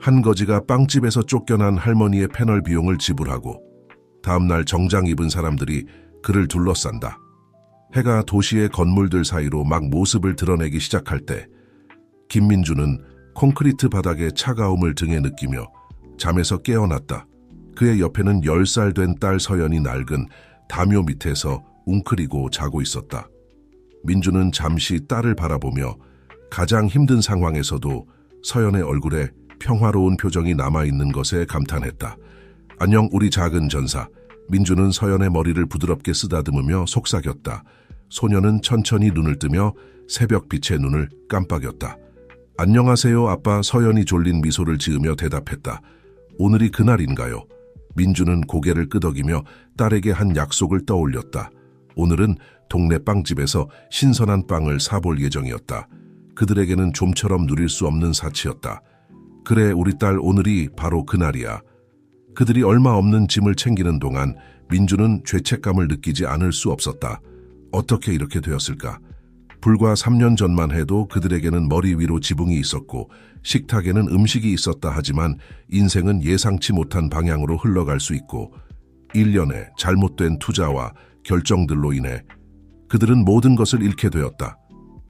한 거지가 빵집에서 쫓겨난 할머니의 패널 비용을 지불하고 다음날 정장 입은 사람들이 그를 둘러싼다. 해가 도시의 건물들 사이로 막 모습을 드러내기 시작할 때 김민주는 콘크리트 바닥의 차가움을 등에 느끼며 잠에서 깨어났다. 그의 옆에는 10살 된 딸 서연이 낡은 담요 밑에서 웅크리고 자고 있었다. 민주는 잠시 딸을 바라보며 가장 힘든 상황에서도 서연의 얼굴에 평화로운 표정이 남아있는 것에 감탄했다. 안녕 우리 작은 전사. 민주는 서연의 머리를 부드럽게 쓰다듬으며 속삭였다. 소녀는 천천히 눈을 뜨며 새벽빛에 눈을 깜빡였다. 안녕하세요 아빠. 서연이 졸린 미소를 지으며 대답했다. 오늘이 그날인가요? 민주는 고개를 끄덕이며 딸에게 한 약속을 떠올렸다. 오늘은 동네 빵집에서 신선한 빵을 사볼 예정이었다. 그들에게는 좀처럼 누릴 수 없는 사치였다. 그래 우리 딸 오늘이 바로 그날이야. 그들이 얼마 없는 짐을 챙기는 동안 민주는 죄책감을 느끼지 않을 수 없었다. 어떻게 이렇게 되었을까? 불과 3년 전만 해도 그들에게는 머리 위로 지붕이 있었고 식탁에는 음식이 있었다 하지만 인생은 예상치 못한 방향으로 흘러갈 수 있고 일련의 잘못된 투자와 결정들로 인해 그들은 모든 것을 잃게 되었다.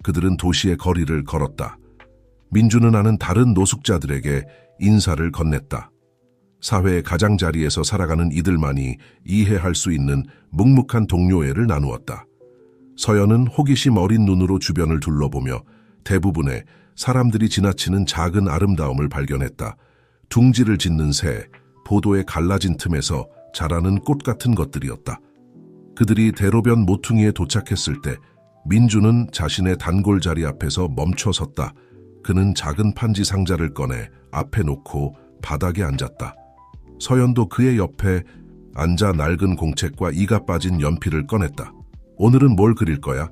그들은 도시의 거리를 걸었다. 민주는 아는 다른 노숙자들에게 인사를 건넸다. 사회의 가장자리에서 살아가는 이들만이 이해할 수 있는 묵묵한 동료애를 나누었다. 서연은 호기심 어린 눈으로 주변을 둘러보며 대부분의 사람들이 지나치는 작은 아름다움을 발견했다. 둥지를 짓는 새, 보도의 갈라진 틈에서 자라는 꽃 같은 것들이었다. 그들이 대로변 모퉁이에 도착했을 때 민주는 자신의 단골 자리 앞에서 멈춰 섰다. 그는 작은 판지 상자를 꺼내 앞에 놓고 바닥에 앉았다. 서연도 그의 옆에 앉아 낡은 공책과 이가 빠진 연필을 꺼냈다. 오늘은 뭘 그릴 거야?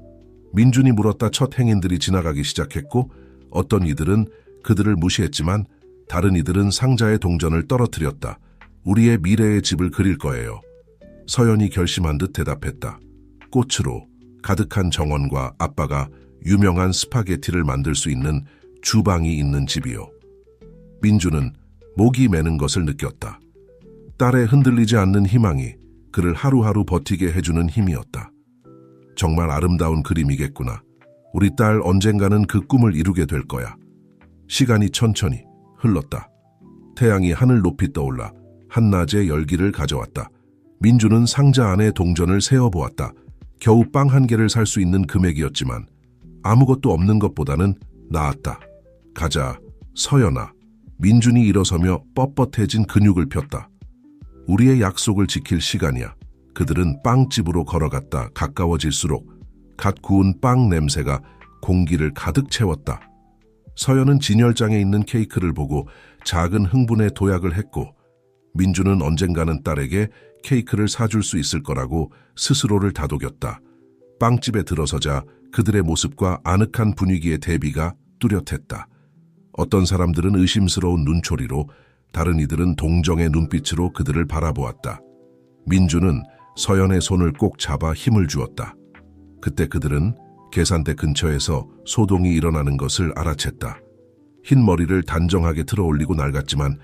민준이 물었다. 첫 행인들이 지나가기 시작했고 어떤 이들은 그들을 무시했지만 다른 이들은 상자의 동전을 떨어뜨렸다. 우리의 미래의 집을 그릴 거예요. 서연이 결심한 듯 대답했다. 꽃으로 가득한 정원과 아빠가 유명한 스파게티를 만들 수 있는 주방이 있는 집이요. 민주는 목이 메는 것을 느꼈다. 딸의 흔들리지 않는 희망이 그를 하루하루 버티게 해주는 힘이었다. 정말 아름다운 그림이겠구나. 우리 딸 언젠가는 그 꿈을 이루게 될 거야. 시간이 천천히 흘렀다. 태양이 하늘 높이 떠올라 한낮의 열기를 가져왔다. 민주는 상자 안에 동전을 세어보았다. 겨우 빵 한 개를 살 수 있는 금액이었지만 아무것도 없는 것보다는 나았다. 가자, 서연아. 민준이 일어서며 뻣뻣해진 근육을 폈다. 우리의 약속을 지킬 시간이야. 그들은 빵집으로 걸어갔다. 가까워질수록 갓 구운 빵 냄새가 공기를 가득 채웠다. 서연은 진열장에 있는 케이크를 보고 작은 흥분에 도약을 했고 민주는 언젠가는 딸에게 케이크를 사줄 수 있을 거라고 스스로를 다독였다. 빵집에 들어서자 그들의 모습과 아늑한 분위기의 대비가 뚜렷했다. 어떤 사람들은 의심스러운 눈초리로, 다른 이들은 동정의 눈빛으로 그들을 바라보았다. 민주는 서연의 손을 꼭 잡아 힘을 주었다. 그때 그들은 계산대 근처에서 소동이 일어나는 것을 알아챘다. 흰 머리를 단정하게 틀어올리고 낡았지만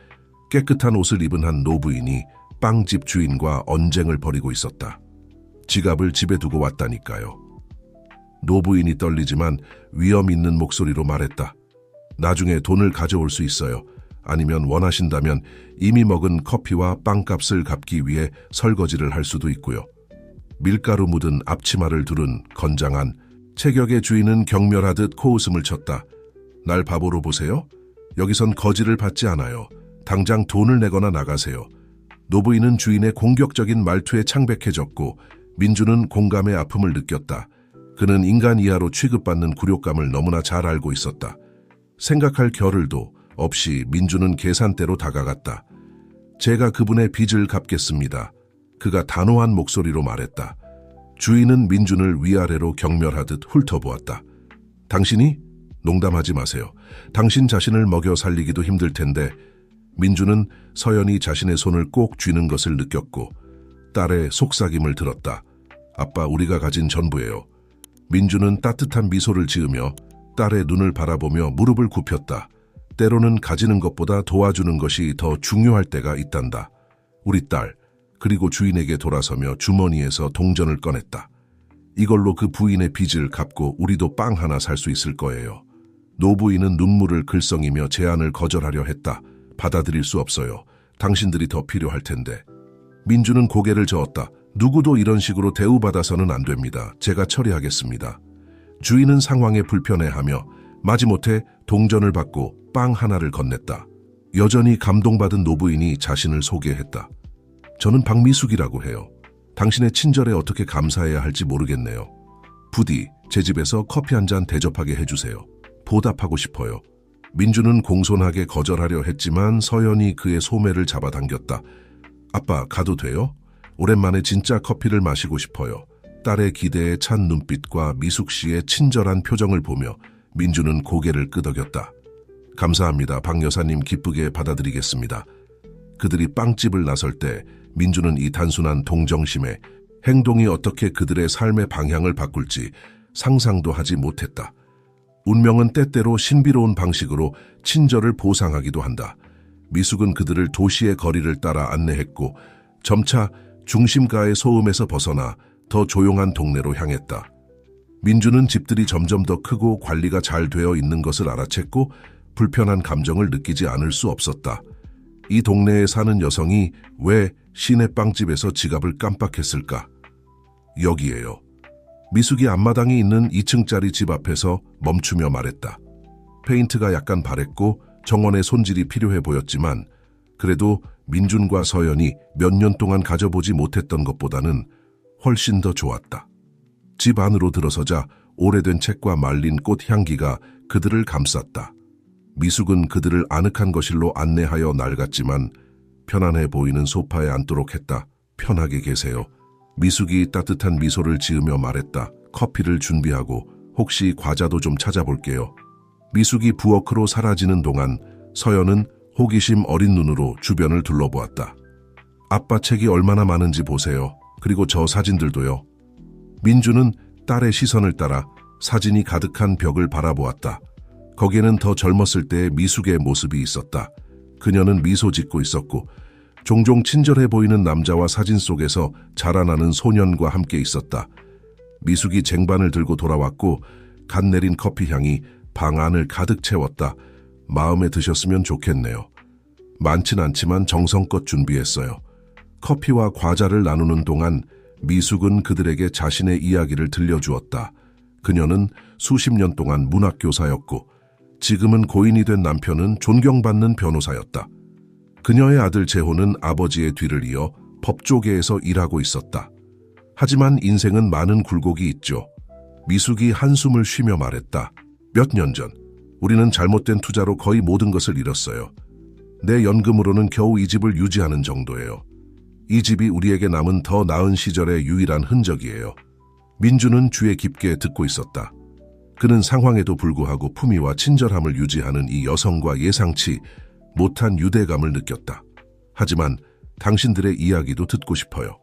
깨끗한 옷을 입은 한 노부인이 빵집 주인과 언쟁을 벌이고 있었다. 지갑을 집에 두고 왔다니까요. 노부인이 떨리지만 위험 있는 목소리로 말했다. 나중에 돈을 가져올 수 있어요. 아니면 원하신다면 이미 먹은 커피와 빵값을 갚기 위해 설거지를 할 수도 있고요. 밀가루 묻은 앞치마를 두른 건장한 체격의 주인은 경멸하듯 코웃음을 쳤다. 날 바보로 보세요? 여기선 거지를 받지 않아요. 당장 돈을 내거나 나가세요. 노부인은 주인의 공격적인 말투에 창백해졌고 민주는 공감의 아픔을 느꼈다. 그는 인간 이하로 취급받는 굴욕감을 너무나 잘 알고 있었다. 생각할 겨를도 없이 민주는 계산대로 다가갔다. 제가 그분의 빚을 갚겠습니다. 그가 단호한 목소리로 말했다. 주인은 민준을 위아래로 경멸하듯 훑어보았다. 당신이? 농담하지 마세요. 당신 자신을 먹여 살리기도 힘들 텐데. 민주는 서연이 자신의 손을 꼭 쥐는 것을 느꼈고 딸의 속삭임을 들었다. 아빠, 우리가 가진 전부예요. 민주는 따뜻한 미소를 지으며 딸의 눈을 바라보며 무릎을 굽혔다. 때로는 가지는 것보다 도와주는 것이 더 중요할 때가 있단다. 우리 딸, 그리고 주인에게 돌아서며 주머니에서 동전을 꺼냈다. 이걸로 그 부인의 빚을 갚고 우리도 빵 하나 살 수 있을 거예요. 노부인은 눈물을 글썽이며 제안을 거절하려 했다. 받아들일 수 없어요. 당신들이 더 필요할 텐데. 민주는 고개를 저었다. 누구도 이런 식으로 대우받아서는 안 됩니다. 제가 처리하겠습니다. 주인은 상황에 불편해하며 마지못해 동전을 받고 빵 하나를 건넸다. 여전히 감동받은 노부인이 자신을 소개했다. 저는 박미숙이라고 해요. 당신의 친절에 어떻게 감사해야 할지 모르겠네요. 부디 제 집에서 커피 한 잔 대접하게 해주세요. 보답하고 싶어요. 민주는 공손하게 거절하려 했지만 서연이 그의 소매를 잡아당겼다. 아빠, 가도 돼요? 오랜만에 진짜 커피를 마시고 싶어요. 딸의 기대에 찬 눈빛과 미숙 씨의 친절한 표정을 보며 민주는 고개를 끄덕였다. 감사합니다. 박 여사님, 기쁘게 받아들이겠습니다. 그들이 빵집을 나설 때 민주는 이 단순한 동정심에 행동이 어떻게 그들의 삶의 방향을 바꿀지 상상도 하지 못했다. 운명은 때때로 신비로운 방식으로 친절을 보상하기도 한다. 미숙은 그들을 도시의 거리를 따라 안내했고 점차 중심가의 소음에서 벗어나 더 조용한 동네로 향했다. 민주는 집들이 점점 더 크고 관리가 잘 되어 있는 것을 알아챘고 불편한 감정을 느끼지 않을 수 없었다. 이 동네에 사는 여성이 왜 시내 빵집에서 지갑을 깜빡했을까? 여기에요. 미숙이 앞마당이 있는 2층짜리 집 앞에서 멈추며 말했다. 페인트가 약간 바랬고 정원의 손질이 필요해 보였지만 그래도 민준과 서연이 몇 년 동안 가져보지 못했던 것보다는 훨씬 더 좋았다. 집 안으로 들어서자 오래된 책과 말린 꽃 향기가 그들을 감쌌다. 미숙은 그들을 아늑한 거실로 안내하여 낡았지만 편안해 보이는 소파에 앉도록 했다. 편하게 계세요. 미숙이 따뜻한 미소를 지으며 말했다. 커피를 준비하고 혹시 과자도 좀 찾아볼게요. 미숙이 부엌으로 사라지는 동안 서연은 호기심 어린 눈으로 주변을 둘러보았다. 아빠 책이 얼마나 많은지 보세요. 그리고 저 사진들도요. 민주는 딸의 시선을 따라 사진이 가득한 벽을 바라보았다. 거기에는 더 젊었을 때의 미숙의 모습이 있었다. 그녀는 미소 짓고 있었고 종종 친절해 보이는 남자와 사진 속에서 자라나는 소년과 함께 있었다. 미숙이 쟁반을 들고 돌아왔고 갓 내린 커피 향이 방 안을 가득 채웠다. 마음에 드셨으면 좋겠네요. 많진 않지만 정성껏 준비했어요. 커피와 과자를 나누는 동안 미숙은 그들에게 자신의 이야기를 들려주었다. 그녀는 수십 년 동안 문학교사였고 지금은 고인이 된 남편은 존경받는 변호사였다. 그녀의 아들 재호는 아버지의 뒤를 이어 법조계에서 일하고 있었다. 하지만 인생은 많은 굴곡이 있죠. 미숙이 한숨을 쉬며 말했다. 몇 년 전 우리는 잘못된 투자로 거의 모든 것을 잃었어요. 내 연금으로는 겨우 이 집을 유지하는 정도예요. 이 집이 우리에게 남은 더 나은 시절의 유일한 흔적이에요. 민주는 귀에 깊게 듣고 있었다. 그는 상황에도 불구하고 품위와 친절함을 유지하는 이 여성과 예상치 못한 유대감을 느꼈다. 하지만 당신들의 이야기도 듣고 싶어요.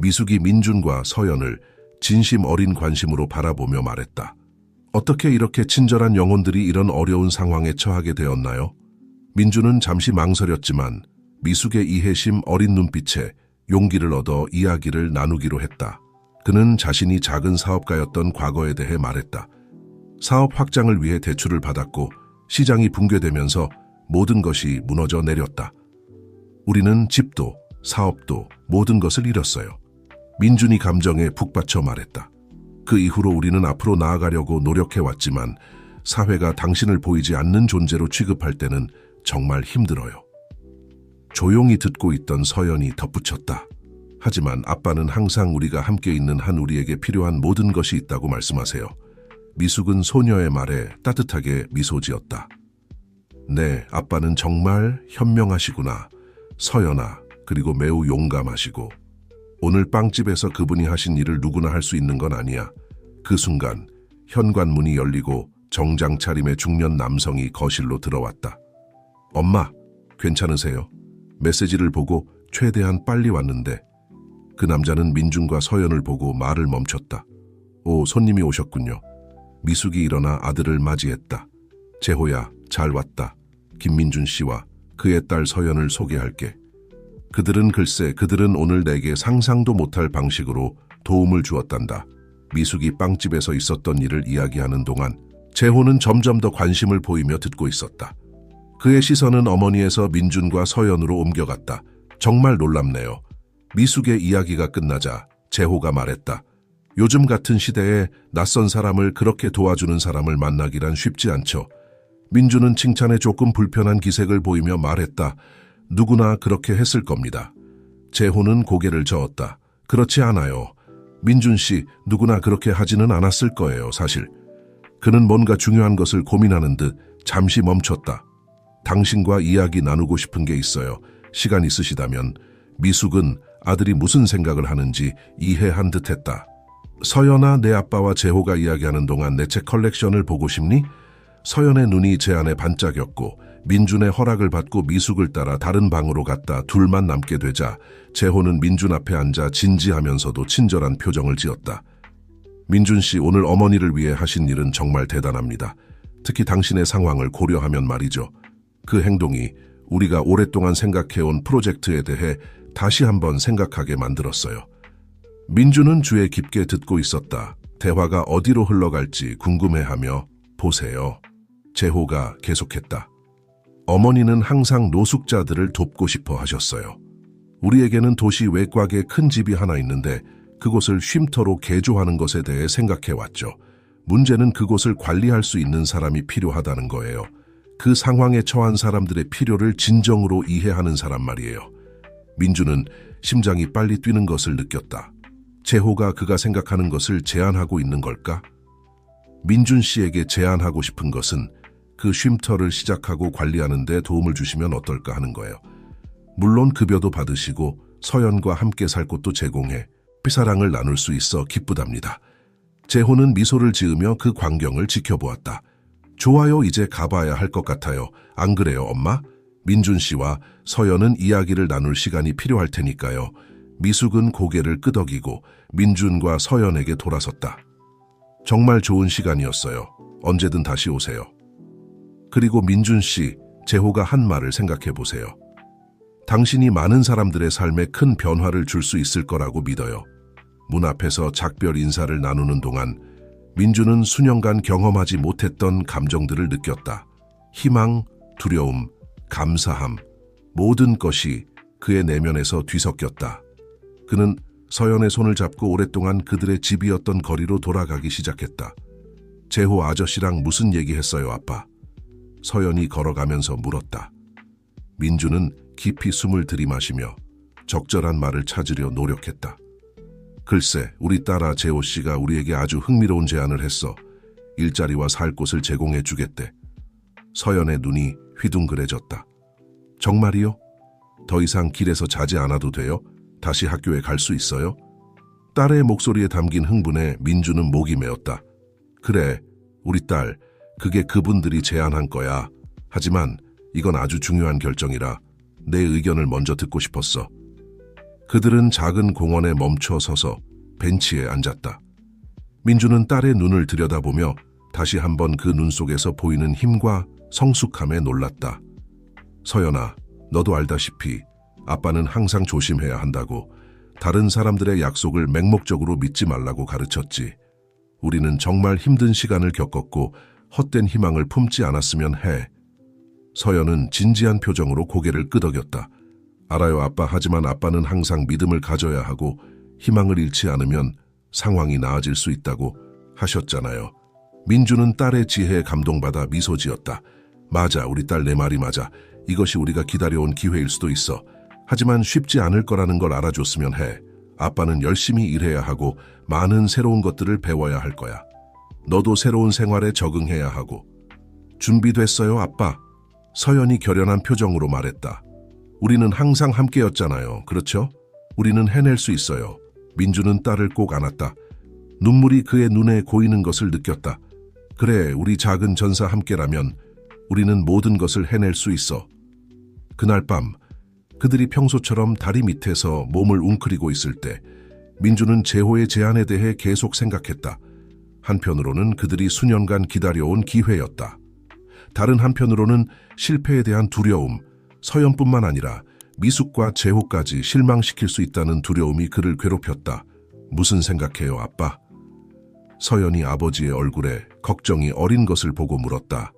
미숙이 민준과 서연을 진심 어린 관심으로 바라보며 말했다. 어떻게 이렇게 친절한 영혼들이 이런 어려운 상황에 처하게 되었나요? 민준은 잠시 망설였지만 미숙의 이해심 어린 눈빛에 용기를 얻어 이야기를 나누기로 했다. 그는 자신이 작은 사업가였던 과거에 대해 말했다. 사업 확장을 위해 대출을 받았고 시장이 붕괴되면서 모든 것이 무너져 내렸다. 우리는 집도 사업도 모든 것을 잃었어요. 민준이 감정에 푹 받쳐 말했다. 그 이후로 우리는 앞으로 나아가려고 노력해왔지만 사회가 당신을 보이지 않는 존재로 취급할 때는 정말 힘들어요. 조용히 듣고 있던 서연이 덧붙였다. 하지만 아빠는 항상 우리가 함께 있는 한 우리에게 필요한 모든 것이 있다고 말씀하세요. 미숙은 소녀의 말에 따뜻하게 미소 지었다. 네, 아빠는 정말 현명하시구나. 서연아, 그리고 매우 용감하시고. 오늘 빵집에서 그분이 하신 일을 누구나 할 수 있는 건 아니야. 그 순간 현관문이 열리고 정장 차림의 중년 남성이 거실로 들어왔다. 엄마, 괜찮으세요? 메시지를 보고 최대한 빨리 왔는데. 그 남자는 민준과 서연을 보고 말을 멈췄다. 오, 손님이 오셨군요. 미숙이 일어나 아들을 맞이했다. 재호야, 잘 왔다. 김민준 씨와 그의 딸 서연을 소개할게. 그들은 오늘 내게 상상도 못할 방식으로 도움을 주었단다. 미숙이 빵집에서 있었던 일을 이야기하는 동안 재호는 점점 더 관심을 보이며 듣고 있었다. 그의 시선은 어머니에서 민준과 서연으로 옮겨갔다. 정말 놀랍네요. 미숙의 이야기가 끝나자 재호가 말했다. 요즘 같은 시대에 낯선 사람을 그렇게 도와주는 사람을 만나기란 쉽지 않죠. 민준은 칭찬에 조금 불편한 기색을 보이며 말했다. 누구나 그렇게 했을 겁니다. 재호는 고개를 저었다. 그렇지 않아요. 민준 씨, 누구나 그렇게 하지는 않았을 거예요, 사실. 그는 뭔가 중요한 것을 고민하는 듯 잠시 멈췄다. 당신과 이야기 나누고 싶은 게 있어요. 시간 있으시다면. 미숙은 아들이 무슨 생각을 하는지 이해한 듯 했다. 서연아, 내 아빠와 재호가 이야기하는 동안 내 책 컬렉션을 보고 싶니? 서연의 눈이 제 안에 반짝였고 민준의 허락을 받고 미숙을 따라 다른 방으로 갔다. 둘만 남게 되자 재호는 민준 앞에 앉아 진지하면서도 친절한 표정을 지었다. 민준 씨, 오늘 어머니를 위해 하신 일은 정말 대단합니다. 특히 당신의 상황을 고려하면 말이죠. 그 행동이 우리가 오랫동안 생각해온 프로젝트에 대해 다시 한번 생각하게 만들었어요. 민준은 주에 깊게 듣고 있었다. 대화가 어디로 흘러갈지 궁금해하며 보세요. 재호가 계속했다. 어머니는 항상 노숙자들을 돕고 싶어 하셨어요. 우리에게는 도시 외곽에 큰 집이 하나 있는데 그곳을 쉼터로 개조하는 것에 대해 생각해왔죠. 문제는 그곳을 관리할 수 있는 사람이 필요하다는 거예요. 그 상황에 처한 사람들의 필요를 진정으로 이해하는 사람 말이에요. 민준은 심장이 빨리 뛰는 것을 느꼈다. 재호가 그가 생각하는 것을 제안하고 있는 걸까? 민준 씨에게 제안하고 싶은 것은 그 쉼터를 시작하고 관리하는 데 도움을 주시면 어떨까 하는 거예요. 물론 급여도 받으시고 서연과 함께 살 곳도 제공해 피사랑을 나눌 수 있어 기쁘답니다. 재호는 미소를 지으며 그 광경을 지켜보았다. 좋아요, 이제 가봐야 할 것 같아요. 안 그래요, 엄마? 민준 씨와 서연은 이야기를 나눌 시간이 필요할 테니까요. 미숙은 고개를 끄덕이고 민준과 서연에게 돌아섰다. 정말 좋은 시간이었어요. 언제든 다시 오세요. 그리고 민준 씨, 재호가 한 말을 생각해 보세요. 당신이 많은 사람들의 삶에 큰 변화를 줄 수 있을 거라고 믿어요. 문 앞에서 작별 인사를 나누는 동안 민준은 수년간 경험하지 못했던 감정들을 느꼈다. 희망, 두려움, 감사함, 모든 것이 그의 내면에서 뒤섞였다. 그는 서연의 손을 잡고 오랫동안 그들의 집이었던 거리로 돌아가기 시작했다. 재호 아저씨랑 무슨 얘기했어요, 아빠? 서연이 걸어가면서 물었다. 민준은 깊이 숨을 들이마시며 적절한 말을 찾으려 노력했다. 글쎄, 우리 딸아 재호 씨가 우리에게 아주 흥미로운 제안을 했어. 일자리와 살 곳을 제공해 주겠대. 서연의 눈이 휘둥그레졌다. 정말이요? 더 이상 길에서 자지 않아도 돼요? 다시 학교에 갈 수 있어요? 딸의 목소리에 담긴 흥분에 민준은 목이 메었다. 그래, 우리 딸, 그게 그분들이 제안한 거야. 하지만 이건 아주 중요한 결정이라 내 의견을 먼저 듣고 싶었어. 그들은 작은 공원에 멈춰 서서 벤치에 앉았다. 민준은 딸의 눈을 들여다보며 다시 한번 그 눈 속에서 보이는 힘과 성숙함에 놀랐다. 서연아, 너도 알다시피 아빠는 항상 조심해야 한다고, 다른 사람들의 약속을 맹목적으로 믿지 말라고 가르쳤지. 우리는 정말 힘든 시간을 겪었고 헛된 희망을 품지 않았으면 해. 서연은 진지한 표정으로 고개를 끄덕였다. 알아요, 아빠. 하지만 아빠는 항상 믿음을 가져야 하고 희망을 잃지 않으면 상황이 나아질 수 있다고 하셨잖아요. 민준은 딸의 지혜에 감동받아 미소 지었다. 맞아, 우리 딸 내 말이 맞아. 이것이 우리가 기다려온 기회일 수도 있어. 하지만 쉽지 않을 거라는 걸 알아줬으면 해. 아빠는 열심히 일해야 하고 많은 새로운 것들을 배워야 할 거야. 너도 새로운 생활에 적응해야 하고. 준비됐어요, 아빠? 서연이 결연한 표정으로 말했다. 우리는 항상 함께였잖아요. 그렇죠? 우리는 해낼 수 있어요. 민준은 딸을 꼭 안았다. 눈물이 그의 눈에 고이는 것을 느꼈다. 그래, 우리 작은 전사 함께라면 우리는 모든 것을 해낼 수 있어. 그날 밤, 그들이 평소처럼 다리 밑에서 몸을 웅크리고 있을 때 민준은 재호의 제안에 대해 계속 생각했다. 한편으로는 그들이 수년간 기다려온 기회였다. 다른 한편으로는 실패에 대한 두려움, 서연뿐만 아니라 미숙과 재호까지 실망시킬 수 있다는 두려움이 그를 괴롭혔다. 무슨 생각해요, 아빠? 서연이 아버지의 얼굴에 걱정이 어린 것을 보고 물었다.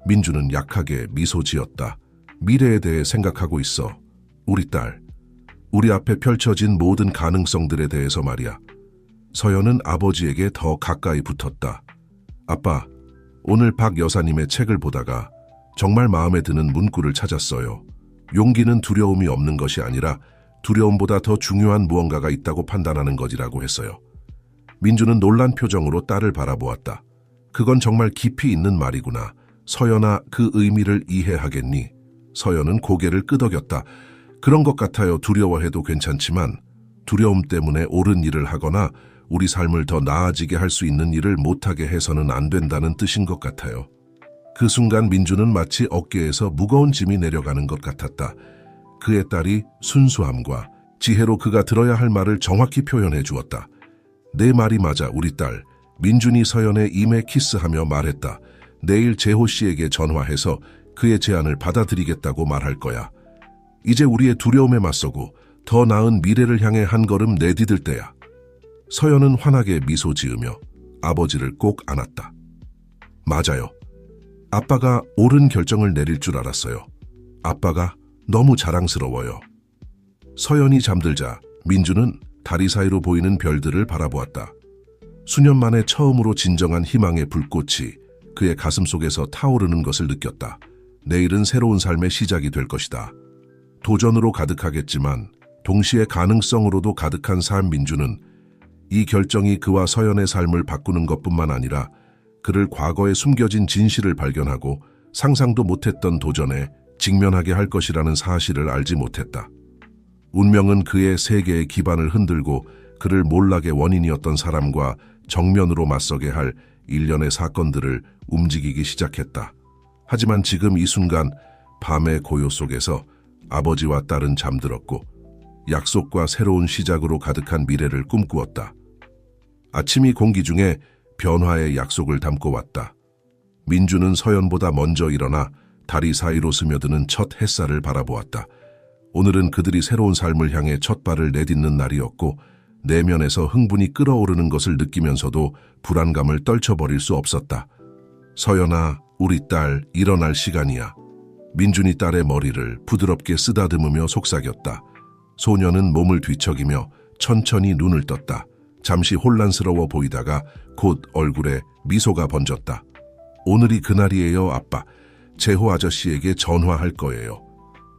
민주는 약하게 미소 지었다. 미래에 대해 생각하고 있어. 우리 딸, 우리 앞에 펼쳐진 모든 가능성들에 대해서 말이야. 서연은 아버지에게 더 가까이 붙었다. 아빠, 오늘 박 여사님의 책을 보다가 정말 마음에 드는 문구를 찾았어요. 용기는 두려움이 없는 것이 아니라 두려움보다 더 중요한 무언가가 있다고 판단하는 것이라고 했어요. 민주는 놀란 표정으로 딸을 바라보았다. 그건 정말 깊이 있는 말이구나. 서연아, 그 의미를 이해하겠니? 서연은 고개를 끄덕였다. 그런 것 같아요. 두려워해도 괜찮지만 두려움 때문에 옳은 일을 하거나 우리 삶을 더 나아지게 할 수 있는 일을 못하게 해서는 안 된다는 뜻인 것 같아요. 그 순간 민주는 마치 어깨에서 무거운 짐이 내려가는 것 같았다. 그의 딸이 순수함과 지혜로 그가 들어야 할 말을 정확히 표현해 주었다. 내 말이 맞아, 우리 딸. 민준이 서연의 임에 키스하며 말했다. 내일 재호 씨에게 전화해서 그의 제안을 받아들이겠다고 말할 거야. 이제 우리의 두려움에 맞서고 더 나은 미래를 향해 한 걸음 내디딜 때야. 서연은 환하게 미소 지으며 아버지를 꼭 안았다. 맞아요. 아빠가 옳은 결정을 내릴 줄 알았어요. 아빠가 너무 자랑스러워요. 서연이 잠들자 민주는 다리 사이로 보이는 별들을 바라보았다. 수년 만에 처음으로 진정한 희망의 불꽃이 그의 가슴 속에서 타오르는 것을 느꼈다. 내일은 새로운 삶의 시작이 될 것이다. 도전으로 가득하겠지만 동시에 가능성으로도 가득한 삶. 민주는 이 결정이 그와 서연의 삶을 바꾸는 것뿐만 아니라 그를 과거에 숨겨진 진실을 발견하고 상상도 못했던 도전에 직면하게 할 것이라는 사실을 알지 못했다. 운명은 그의 세계의 기반을 흔들고 그를 몰락의 원인이었던 사람과 정면으로 맞서게 할 일련의 사건들을 움직이기 시작했다. 하지만 지금 이 순간 밤의 고요 속에서 아버지와 딸은 잠들었고 약속과 새로운 시작으로 가득한 미래를 꿈꾸었다. 아침이 공기 중에 변화의 약속을 담고 왔다. 민주는 서연보다 먼저 일어나 다리 사이로 스며드는 첫 햇살을 바라보았다. 오늘은 그들이 새로운 삶을 향해 첫 발을 내딛는 날이었고 내면에서 흥분이 끓어오르는 것을 느끼면서도 불안감을 떨쳐버릴 수 없었다. 서연아, 우리 딸, 일어날 시간이야. 민준이 딸의 머리를 부드럽게 쓰다듬으며 속삭였다. 소녀는 몸을 뒤척이며 천천히 눈을 떴다. 잠시 혼란스러워 보이다가 곧 얼굴에 미소가 번졌다. 오늘이 그날이에요, 아빠. 재호 아저씨에게 전화할 거예요.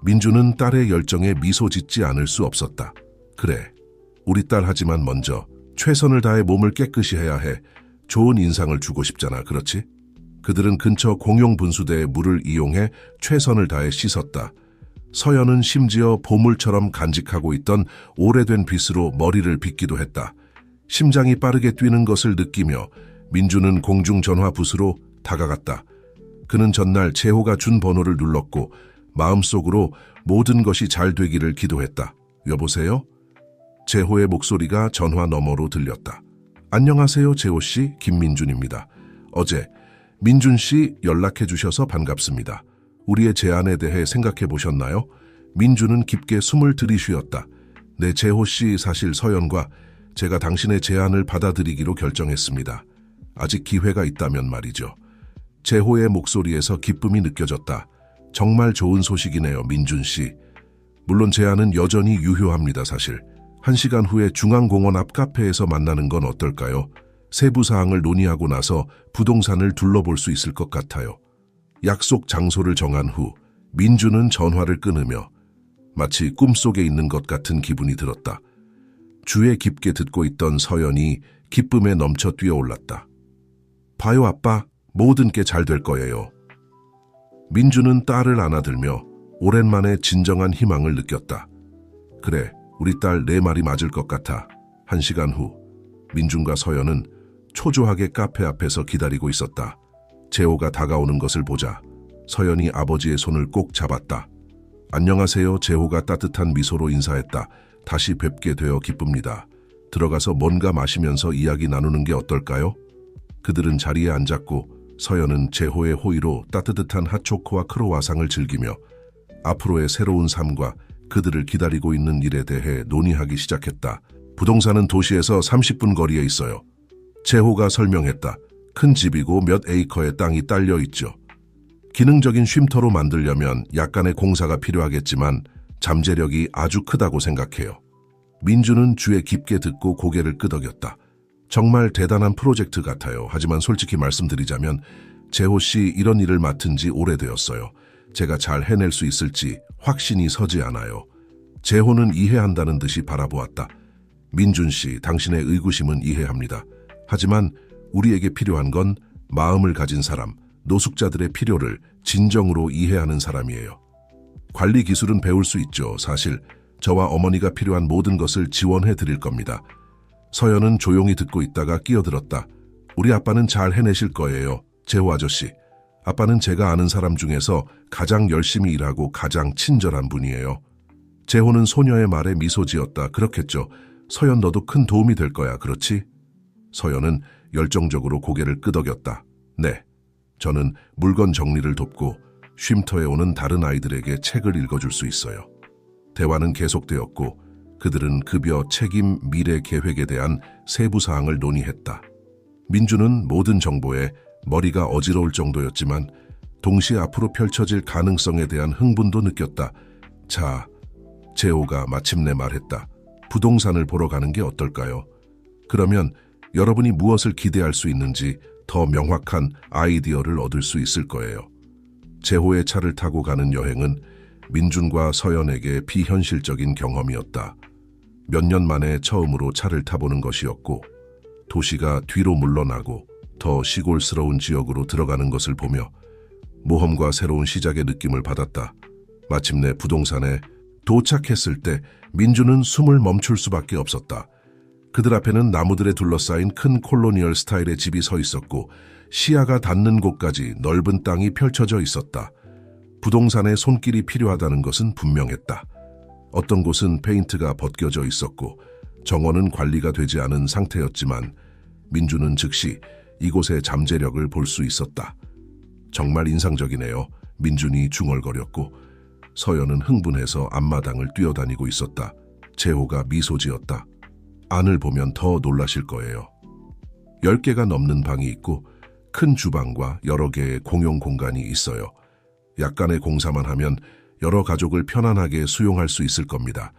민주는 딸의 열정에 미소 짓지 않을 수 없었다. 그래, 우리 딸 하지만 먼저 최선을 다해 몸을 깨끗이 해야 해. 좋은 인상을 주고 싶잖아, 그렇지? 그들은 근처 공용 분수대에 물을 이용해 최선을 다해 씻었다. 서연은 심지어 보물처럼 간직하고 있던 오래된 빗으로 머리를 빗기도 했다. 심장이 빠르게 뛰는 것을 느끼며 민주는 공중전화 붓으로 다가갔다. 그는 전날 재호가 준 번호를 눌렀고 마음속으로 모든 것이 잘 되기를 기도했다. 여보세요? 재호의 목소리가 전화 너머로 들렸다. 안녕하세요, 재호 씨. 김민준입니다. 어제 민준 씨 연락해 주셔서 반갑습니다. 우리의 제안에 대해 생각해 보셨나요? 민준은 깊게 숨을 들이쉬었다. 네, 재호 씨, 사실 서연과 제가 당신의 제안을 받아들이기로 결정했습니다. 아직 기회가 있다면 말이죠. 재호의 목소리에서 기쁨이 느껴졌다. 정말 좋은 소식이네요, 민준 씨. 물론 제안은 여전히 유효합니다, 사실. 1시간 후에 중앙공원 앞 카페에서 만나는 건 어떨까요? 세부 사항을 논의하고 나서 부동산을 둘러볼 수 있을 것 같아요. 약속 장소를 정한 후 민주는 전화를 끊으며 마치 꿈속에 있는 것 같은 기분이 들었다. 주에 깊게 듣고 있던 서연이 기쁨에 넘쳐 뛰어올랐다. 봐요, 아빠. 모든 게 잘 될 거예요. 민주는 딸을 안아들며 오랜만에 진정한 희망을 느꼈다. 그래, 우리 딸 내 말이 맞을 것 같아. 1시간 후 민준과 서연은 초조하게 카페 앞에서 기다리고 있었다. 재호가 다가오는 것을 보자 서연이 아버지의 손을 꼭 잡았다. 안녕하세요. 재호가 따뜻한 미소로 인사했다. 다시 뵙게 되어 기쁩니다. 들어가서 뭔가 마시면서 이야기 나누는 게 어떨까요? 그들은 자리에 앉았고 서연은 재호의 호의로 따뜻한 핫초코와 크로와상을 즐기며 앞으로의 새로운 삶과 그들을 기다리고 있는 일에 대해 논의하기 시작했다. 부동산은 도시에서 30분 거리에 있어요. 재호가 설명했다. 큰 집이고 몇 에이커의 땅이 딸려 있죠. 기능적인 쉼터로 만들려면 약간의 공사가 필요하겠지만 잠재력이 아주 크다고 생각해요. 민주는 귀에 깊게 듣고 고개를 끄덕였다. 정말 대단한 프로젝트 같아요. 하지만 솔직히 말씀드리자면 재호 씨 이런 일을 맡은 지 오래되었어요. 제가 잘 해낼 수 있을지 확신이 서지 않아요. 재호는 이해한다는 듯이 바라보았다. 민준 씨, 당신의 의구심은 이해합니다. 하지만 우리에게 필요한 건 마음을 가진 사람, 노숙자들의 필요를 진정으로 이해하는 사람이에요. 관리 기술은 배울 수 있죠. 사실 저와 어머니가 필요한 모든 것을 지원해 드릴 겁니다. 서연은 조용히 듣고 있다가 끼어들었다. 우리 아빠는 잘 해내실 거예요. 재호 아저씨. 아빠는 제가 아는 사람 중에서 가장 열심히 일하고 가장 친절한 분이에요. 재호는 소녀의 말에 미소 지었다. 그렇겠죠. 서연 너도 큰 도움이 될 거야. 그렇지? 서연은 열정적으로 고개를 끄덕였다. 네. 저는 물건 정리를 돕고 쉼터에 오는 다른 아이들에게 책을 읽어줄 수 있어요. 대화는 계속되었고 그들은 급여, 책임, 미래 계획에 대한 세부 사항을 논의했다. 민주는 모든 정보에 머리가 어지러울 정도였지만 동시에 앞으로 펼쳐질 가능성에 대한 흥분도 느꼈다. 자, 재호가 마침내 말했다. 부동산을 보러 가는 게 어떨까요? 그러면 여러분이 무엇을 기대할 수 있는지 더 명확한 아이디어를 얻을 수 있을 거예요. 재호의 차를 타고 가는 여행은 민준과 서연에게 비현실적인 경험이었다. 몇 년 만에 처음으로 차를 타보는 것이었고 도시가 뒤로 물러나고 더 시골스러운 지역으로 들어가는 것을 보며 모험과 새로운 시작의 느낌을 받았다. 마침내 부동산에 도착했을 때 민준은 숨을 멈출 수밖에 없었다. 그들 앞에는 나무들에 둘러싸인 큰 콜로니얼 스타일의 집이 서 있었고 시야가 닿는 곳까지 넓은 땅이 펼쳐져 있었다. 부동산에 손길이 필요하다는 것은 분명했다. 어떤 곳은 페인트가 벗겨져 있었고 정원은 관리가 되지 않은 상태였지만 민주는 즉시 이곳의 잠재력을 볼 수 있었다. 정말 인상적이네요. 민준이 중얼거렸고 서연은 흥분해서 앞마당을 뛰어다니고 있었다. 재호가 미소 지었다. 안을 보면 더 놀라실 거예요. 10개가 넘는 방이 있고 큰 주방과 여러 개의 공용 공간이 있어요. 약간의 공사만 하면 여러 가족을 편안하게 수용할 수 있을 겁니다.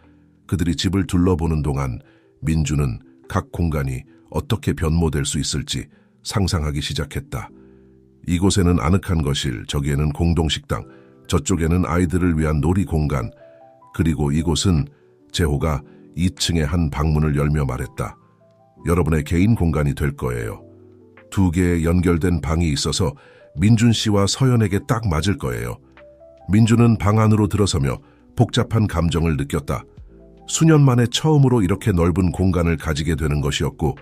그들이 집을 둘러보는 동안 민주는 각 공간이 어떻게 변모될 수 있을지 상상하기 시작했다. 이곳에는 아늑한 거실, 저기에는 공동식당, 저쪽에는 아이들을 위한 놀이 공간, 그리고 이곳은 재호가 2층의 한 방문을 열며 말했다. 여러분의 개인 공간이 될 거예요. 2개의 연결된 방이 있어서 민준 씨와 서연에게 딱 맞을 거예요. 민준은 방 안으로 들어서며 복잡한 감정을 느꼈다. 수년 만에 처음으로 이렇게 넓은 공간을 가지게 되는 것이었고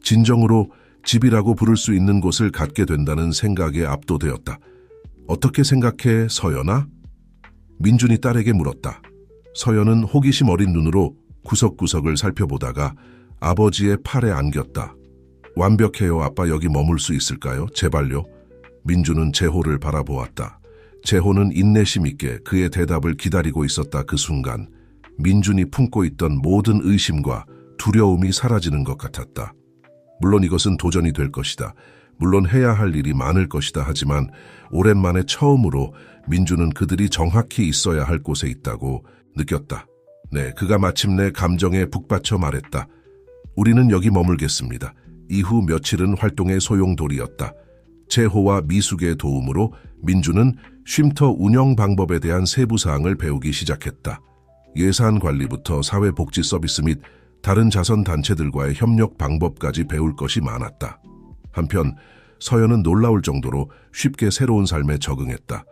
진정으로 집이라고 부를 수 있는 곳을 갖게 된다는 생각에 압도되었다. 어떻게 생각해, 서연아? 민준이 딸에게 물었다. 서연은 호기심 어린 눈으로 구석구석을 살펴보다가 아버지의 팔에 안겼다. 완벽해요. 아빠 여기 머물 수 있을까요? 제발요. 민주는 재호를 바라보았다. 재호는 인내심 있게 그의 대답을 기다리고 있었다. 그 순간 민준이 품고 있던 모든 의심과 두려움이 사라지는 것 같았다. 물론 이것은 도전이 될 것이다. 물론 해야 할 일이 많을 것이다. 하지만 오랜만에 처음으로 민주는 그들이 정확히 있어야 할 곳에 있다고 느꼈다. 네, 그가 마침내 감정에 북받쳐 말했다. 우리는 여기 머물겠습니다. 이후 며칠은 활동의 소용돌이였다. 재호와 미숙의 도움으로 민주는 쉼터 운영 방법에 대한 세부 사항을 배우기 시작했다. 예산 관리부터 사회복지 서비스 및 다른 자선단체들과의 협력 방법까지 배울 것이 많았다. 한편 서연은 놀라울 정도로 쉽게 새로운 삶에 적응했다.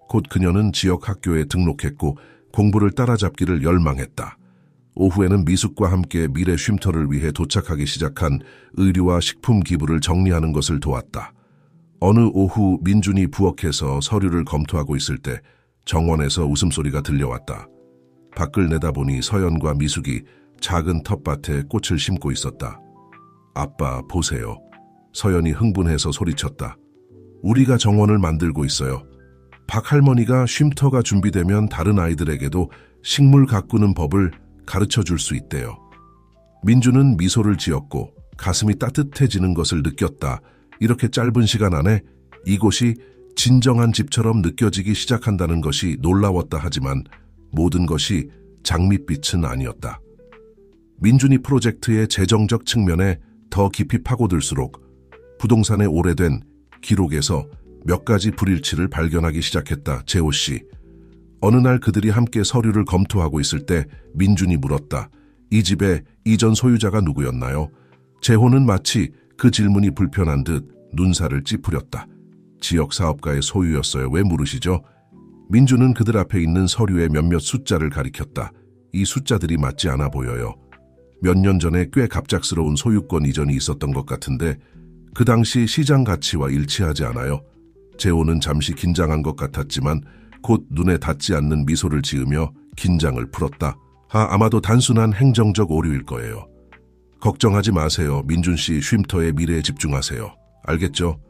곧 그녀는 지역 학교에 등록했고 공부를 따라잡기를 열망했다. 오후에는 미숙과 함께 미래 쉼터를 위해 도착하기 시작한 의류와 식품 기부를 정리하는 것을 도왔다. 어느 오후 민준이 부엌에서 서류를 검토하고 있을 때 정원에서 웃음소리가 들려왔다. 밖을 내다보니 서연과 미숙이 작은 텃밭에 꽃을 심고 있었다. 아빠, 보세요. 서연이 흥분해서 소리쳤다. 우리가 정원을 만들고 있어요. 박 할머니가 쉼터가 준비되면 다른 아이들에게도 식물 가꾸는 법을 가르쳐 줄 수 있대요. 민주는 미소를 지었고 가슴이 따뜻해지는 것을 느꼈다. 이렇게 짧은 시간 안에 이곳이 진정한 집처럼 느껴지기 시작한다는 것이 놀라웠다. 하지만 모든 것이 장밋빛은 아니었다. 민준이 프로젝트의 재정적 측면에 더 깊이 파고들수록 부동산의 오래된 기록에서 몇 가지 불일치를 발견하기 시작했다. 재호 씨. 어느 날 그들이 함께 서류를 검토하고 있을 때 민준이 물었다. 이 집의 이전 소유자가 누구였나요? 재호는 마치 그 질문이 불편한 듯 눈살을 찌푸렸다. 지역 사업가의 소유였어요. 왜 물으시죠? 민준은 그들 앞에 있는 서류의 몇몇 숫자를 가리켰다. 이 숫자들이 맞지 않아 보여요. 몇 년 전에 꽤 갑작스러운 소유권 이전이 있었던 것 같은데 그 당시 시장 가치와 일치하지 않아요. 재호는 잠시 긴장한 것 같았지만 곧 눈에 닿지 않는 미소를 지으며 긴장을 풀었다. 아마도 단순한 행정적 오류일 거예요. 걱정하지 마세요. 민준 씨 쉼터의 미래에 집중하세요. 알겠죠?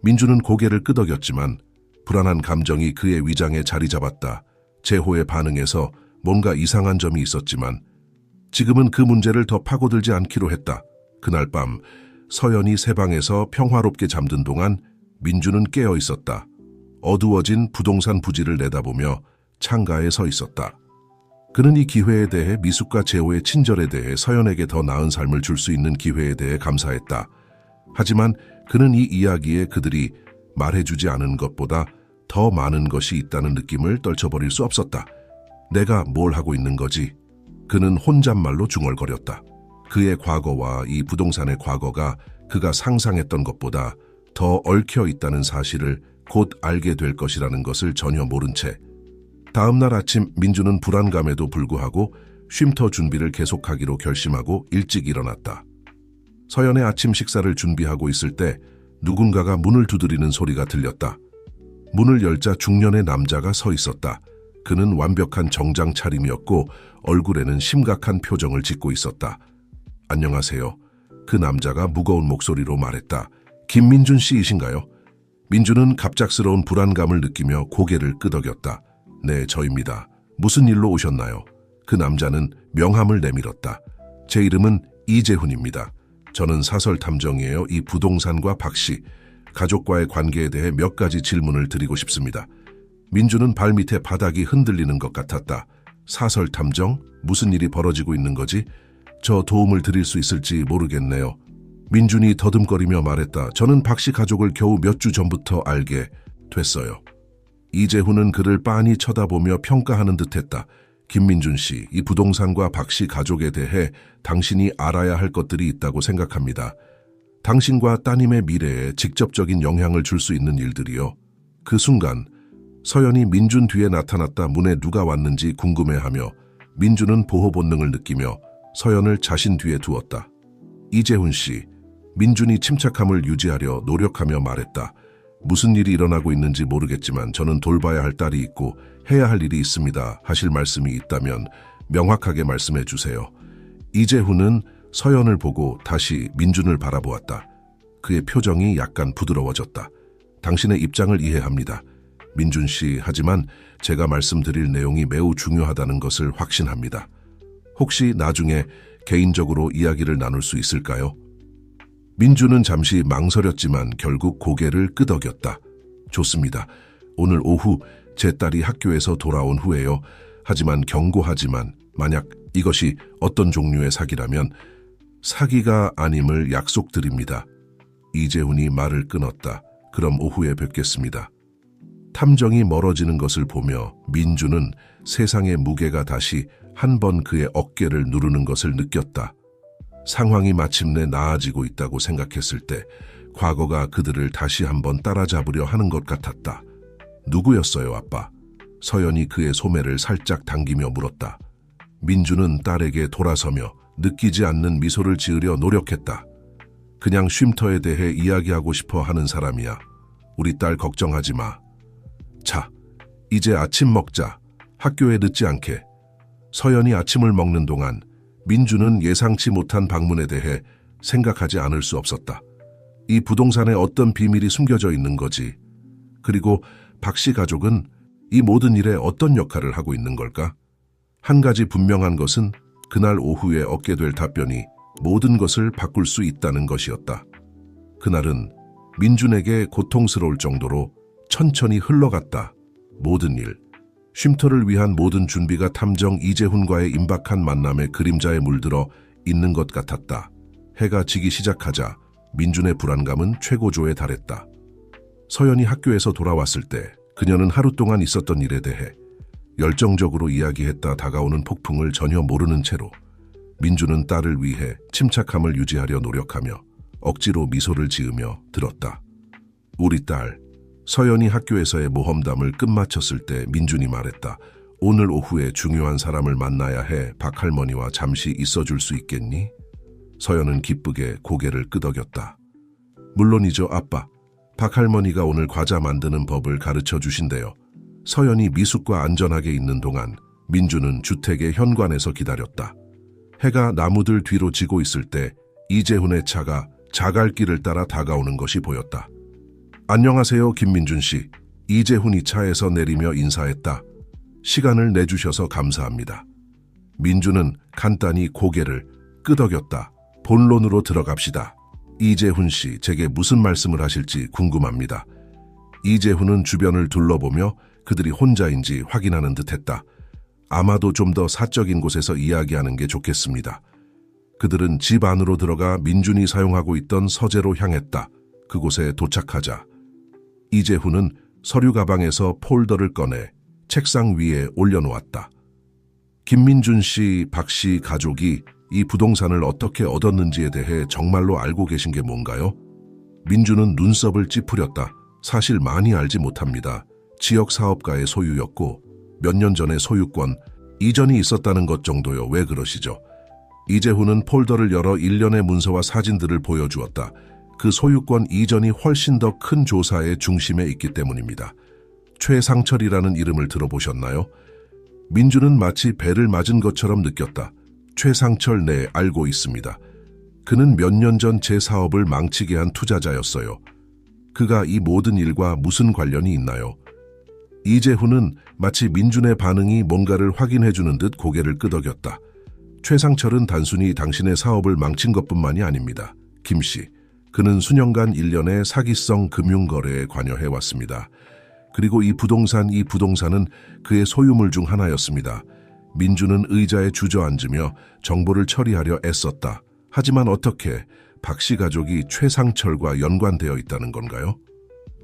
민준은 고개를 끄덕였지만 불안한 감정이 그의 위장에 자리 잡았다. 재호의 반응에서 뭔가 이상한 점이 있었지만 지금은 그 문제를 더 파고들지 않기로 했다. 그날 밤 서연이 새 방에서 평화롭게 잠든 동안 민준은 깨어 있었다. 어두워진 부동산 부지를 내다보며 창가에 서 있었다. 그는 이 기회에 대해 미숙과 재호의 친절에 대해 서연에게 더 나은 삶을 줄 수 있는 기회에 대해 감사했다. 하지만 그는 이 이야기에 그들이 말해주지 않은 것보다 더 많은 것이 있다는 느낌을 떨쳐버릴 수 없었다. 내가 뭘 하고 있는 거지? 그는 혼잣말로 중얼거렸다. 그의 과거와 이 부동산의 과거가 그가 상상했던 것보다 더 얽혀 있다는 사실을 곧 알게 될 것이라는 것을 전혀 모른 채 다음 날 아침 민주는 불안감에도 불구하고 쉼터 준비를 계속하기로 결심하고 일찍 일어났다. 서연의 아침 식사를 준비하고 있을 때 누군가가 문을 두드리는 소리가 들렸다. 문을 열자 중년의 남자가 서 있었다. 그는 완벽한 정장 차림이었고 얼굴에는 심각한 표정을 짓고 있었다. 안녕하세요. 그 남자가 무거운 목소리로 말했다. 김민준 씨이신가요? 민준은 갑작스러운 불안감을 느끼며 고개를 끄덕였다. 네, 저입니다. 무슨 일로 오셨나요? 그 남자는 명함을 내밀었다. 제 이름은 이재훈입니다. 저는 사설 탐정이에요. 이 부동산과 박 씨, 가족과의 관계에 대해 몇 가지 질문을 드리고 싶습니다. 민준은 발밑에 바닥이 흔들리는 것 같았다. 사설 탐정? 무슨 일이 벌어지고 있는 거지? 저 도움을 드릴 수 있을지 모르겠네요. 민준이 더듬거리며 말했다. 저는 박 씨 가족을 겨우 몇 주 전부터 알게 됐어요. 이재훈은 그를 빤히 쳐다보며 평가하는 듯했다. 김민준 씨, 이 부동산과 박 씨 가족에 대해 당신이 알아야 할 것들이 있다고 생각합니다. 당신과 따님의 미래에 직접적인 영향을 줄 수 있는 일들이요. 그 순간 서연이 민준 뒤에 나타났다. 문에 누가 왔는지 궁금해하며 민준은 보호 본능을 느끼며 서연을 자신 뒤에 두었다. 이재훈 씨, 민준이 침착함을 유지하려 노력하며 말했다. 무슨 일이 일어나고 있는지 모르겠지만 저는 돌봐야 할 딸이 있고 해야 할 일이 있습니다. 하실 말씀이 있다면 명확하게 말씀해 주세요. 이재훈은 서연을 보고 다시 민준을 바라보았다. 그의 표정이 약간 부드러워졌다. 당신의 입장을 이해합니다. 민준 씨, 하지만 제가 말씀드릴 내용이 매우 중요하다는 것을 확신합니다. 혹시 나중에 개인적으로 이야기를 나눌 수 있을까요? 민준은 잠시 망설였지만 결국 고개를 끄덕였다. 좋습니다. 오늘 오후 제 딸이 학교에서 돌아온 후에요. 하지만 경고하지만 만약 이것이 어떤 종류의 사기라면 사기가 아님을 약속드립니다. 이재훈이 말을 끊었다. 그럼 오후에 뵙겠습니다. 탐정이 멀어지는 것을 보며 민준은 세상의 무게가 다시 한 번 그의 어깨를 누르는 것을 느꼈다. 상황이 마침내 나아지고 있다고 생각했을 때 과거가 그들을 다시 한번 따라잡으려 하는 것 같았다. 누구였어요, 아빠? 서연이 그의 소매를 살짝 당기며 물었다. 민준은 딸에게 돌아서며 느끼지 않는 미소를 지으려 노력했다. 그냥 쉼터에 대해 이야기하고 싶어 하는 사람이야. 우리 딸 걱정하지 마. 자, 이제 아침 먹자. 학교에 늦지 않게. 서연이 아침을 먹는 동안 민준은 예상치 못한 방문에 대해 생각하지 않을 수 없었다. 이 부동산에 어떤 비밀이 숨겨져 있는 거지? 그리고 박 씨 가족은 이 모든 일에 어떤 역할을 하고 있는 걸까? 한 가지 분명한 것은 그날 오후에 얻게 될 답변이 모든 것을 바꿀 수 있다는 것이었다. 그날은 민준에게 고통스러울 정도로 천천히 흘러갔다. 모든 일, 쉼터를 위한 모든 준비가 탐정 이재훈과의 임박한 만남의 그림자에 물들어 있는 것 같았다. 해가 지기 시작하자 민준의 불안감은 최고조에 달했다. 서연이 학교에서 돌아왔을 때 그녀는 하루 동안 있었던 일에 대해 열정적으로 이야기했다. 다가오는 폭풍을 전혀 모르는 채로 민준은 딸을 위해 침착함을 유지하려 노력하며 억지로 미소를 지으며 들었다. 우리 딸, 서연이 학교에서의 모험담을 끝마쳤을 때 민준이 말했다. 오늘 오후에 중요한 사람을 만나야 해. 박할머니와 잠시 있어줄 수 있겠니? 서연은 기쁘게 고개를 끄덕였다. 물론이죠, 아빠. 박할머니가 오늘 과자 만드는 법을 가르쳐 주신대요. 서연이 미숙과 안전하게 있는 동안 민준은 주택의 현관에서 기다렸다. 해가 나무들 뒤로 지고 있을 때 이재훈의 차가 자갈길을 따라 다가오는 것이 보였다. 안녕하세요, 김민준 씨. 이재훈이 차에서 내리며 인사했다. 시간을 내주셔서 감사합니다. 민준은 간단히 고개를 끄덕였다. 본론으로 들어갑시다. 이재훈 씨, 제게 무슨 말씀을 하실지 궁금합니다. 이재훈은 주변을 둘러보며 그들이 혼자인지 확인하는 듯했다. 아마도 좀 더 사적인 곳에서 이야기하는 게 좋겠습니다. 그들은 집 안으로 들어가 민준이 사용하고 있던 서재로 향했다. 그곳에 도착하자 이재훈은 서류 가방에서 폴더를 꺼내 책상 위에 올려놓았다. 김민준 씨, 박 씨 가족이 이 부동산을 어떻게 얻었는지에 대해 정말로 알고 계신 게 뭔가요? 민준은 눈썹을 찌푸렸다. 사실 많이 알지 못합니다. 지역 사업가의 소유였고 몇 년 전에 소유권 이전이 있었다는 것 정도요. 왜 그러시죠? 이재훈은 폴더를 열어 일련의 문서와 사진들을 보여주었다. 그 소유권 이전이 훨씬 더 큰 조사의 중심에 있기 때문입니다. 최상철이라는 이름을 들어보셨나요? 민준은 마치 배를 맞은 것처럼 느꼈다. 최상철, 네, 알고 있습니다. 그는 몇 년 전 제 사업을 망치게 한 투자자였어요. 그가 이 모든 일과 무슨 관련이 있나요? 이재훈은 마치 민준의 반응이 뭔가를 확인해주는 듯 고개를 끄덕였다. 최상철은 단순히 당신의 사업을 망친 것뿐만이 아닙니다. 김 씨, 그는 수년간 일련의 사기성 금융거래에 관여해왔습니다. 그리고 이 부동산은 그의 소유물 중 하나였습니다. 민준은 의자에 주저앉으며 정보를 처리하려 애썼다. 하지만 어떻게 박 씨 가족이 최상철과 연관되어 있다는 건가요?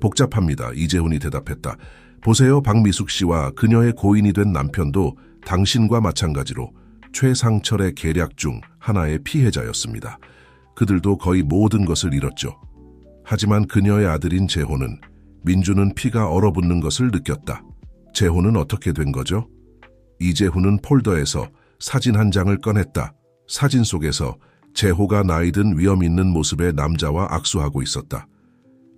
복잡합니다. 이재훈이 대답했다. 보세요, 박미숙 씨와 그녀의 고인이 된 남편도 당신과 마찬가지로 최상철의 계략 중 하나의 피해자였습니다. 그들도 거의 모든 것을 잃었죠. 하지만 그녀의 아들인 재호는 민준은 피가 얼어붙는 것을 느꼈다. 재호는 어떻게 된 거죠? 이재훈은 폴더에서 사진 한 장을 꺼냈다. 사진 속에서 재호가 나이 든 위험 있는 모습의 남자와 악수하고 있었다.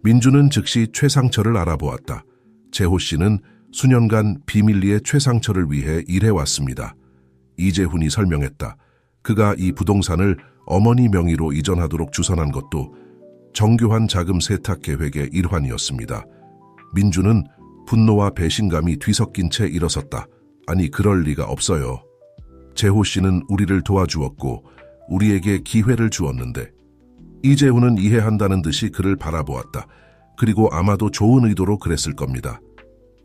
민준은 즉시 최상철을 알아보았다. 재호 씨는 수년간 비밀리에 최상철을 위해 일해왔습니다. 이재훈이 설명했다. 그가 이 부동산을 어머니 명의로 이전하도록 주선한 것도 정교한 자금 세탁 계획의 일환이었습니다. 민준은 분노와 배신감이 뒤섞인 채 일어섰다. 아니, 그럴 리가 없어요. 재호 씨는 우리를 도와주었고 우리에게 기회를 주었는데. 이재훈은 이해한다는 듯이 그를 바라보았다. 그리고 아마도 좋은 의도로 그랬을 겁니다.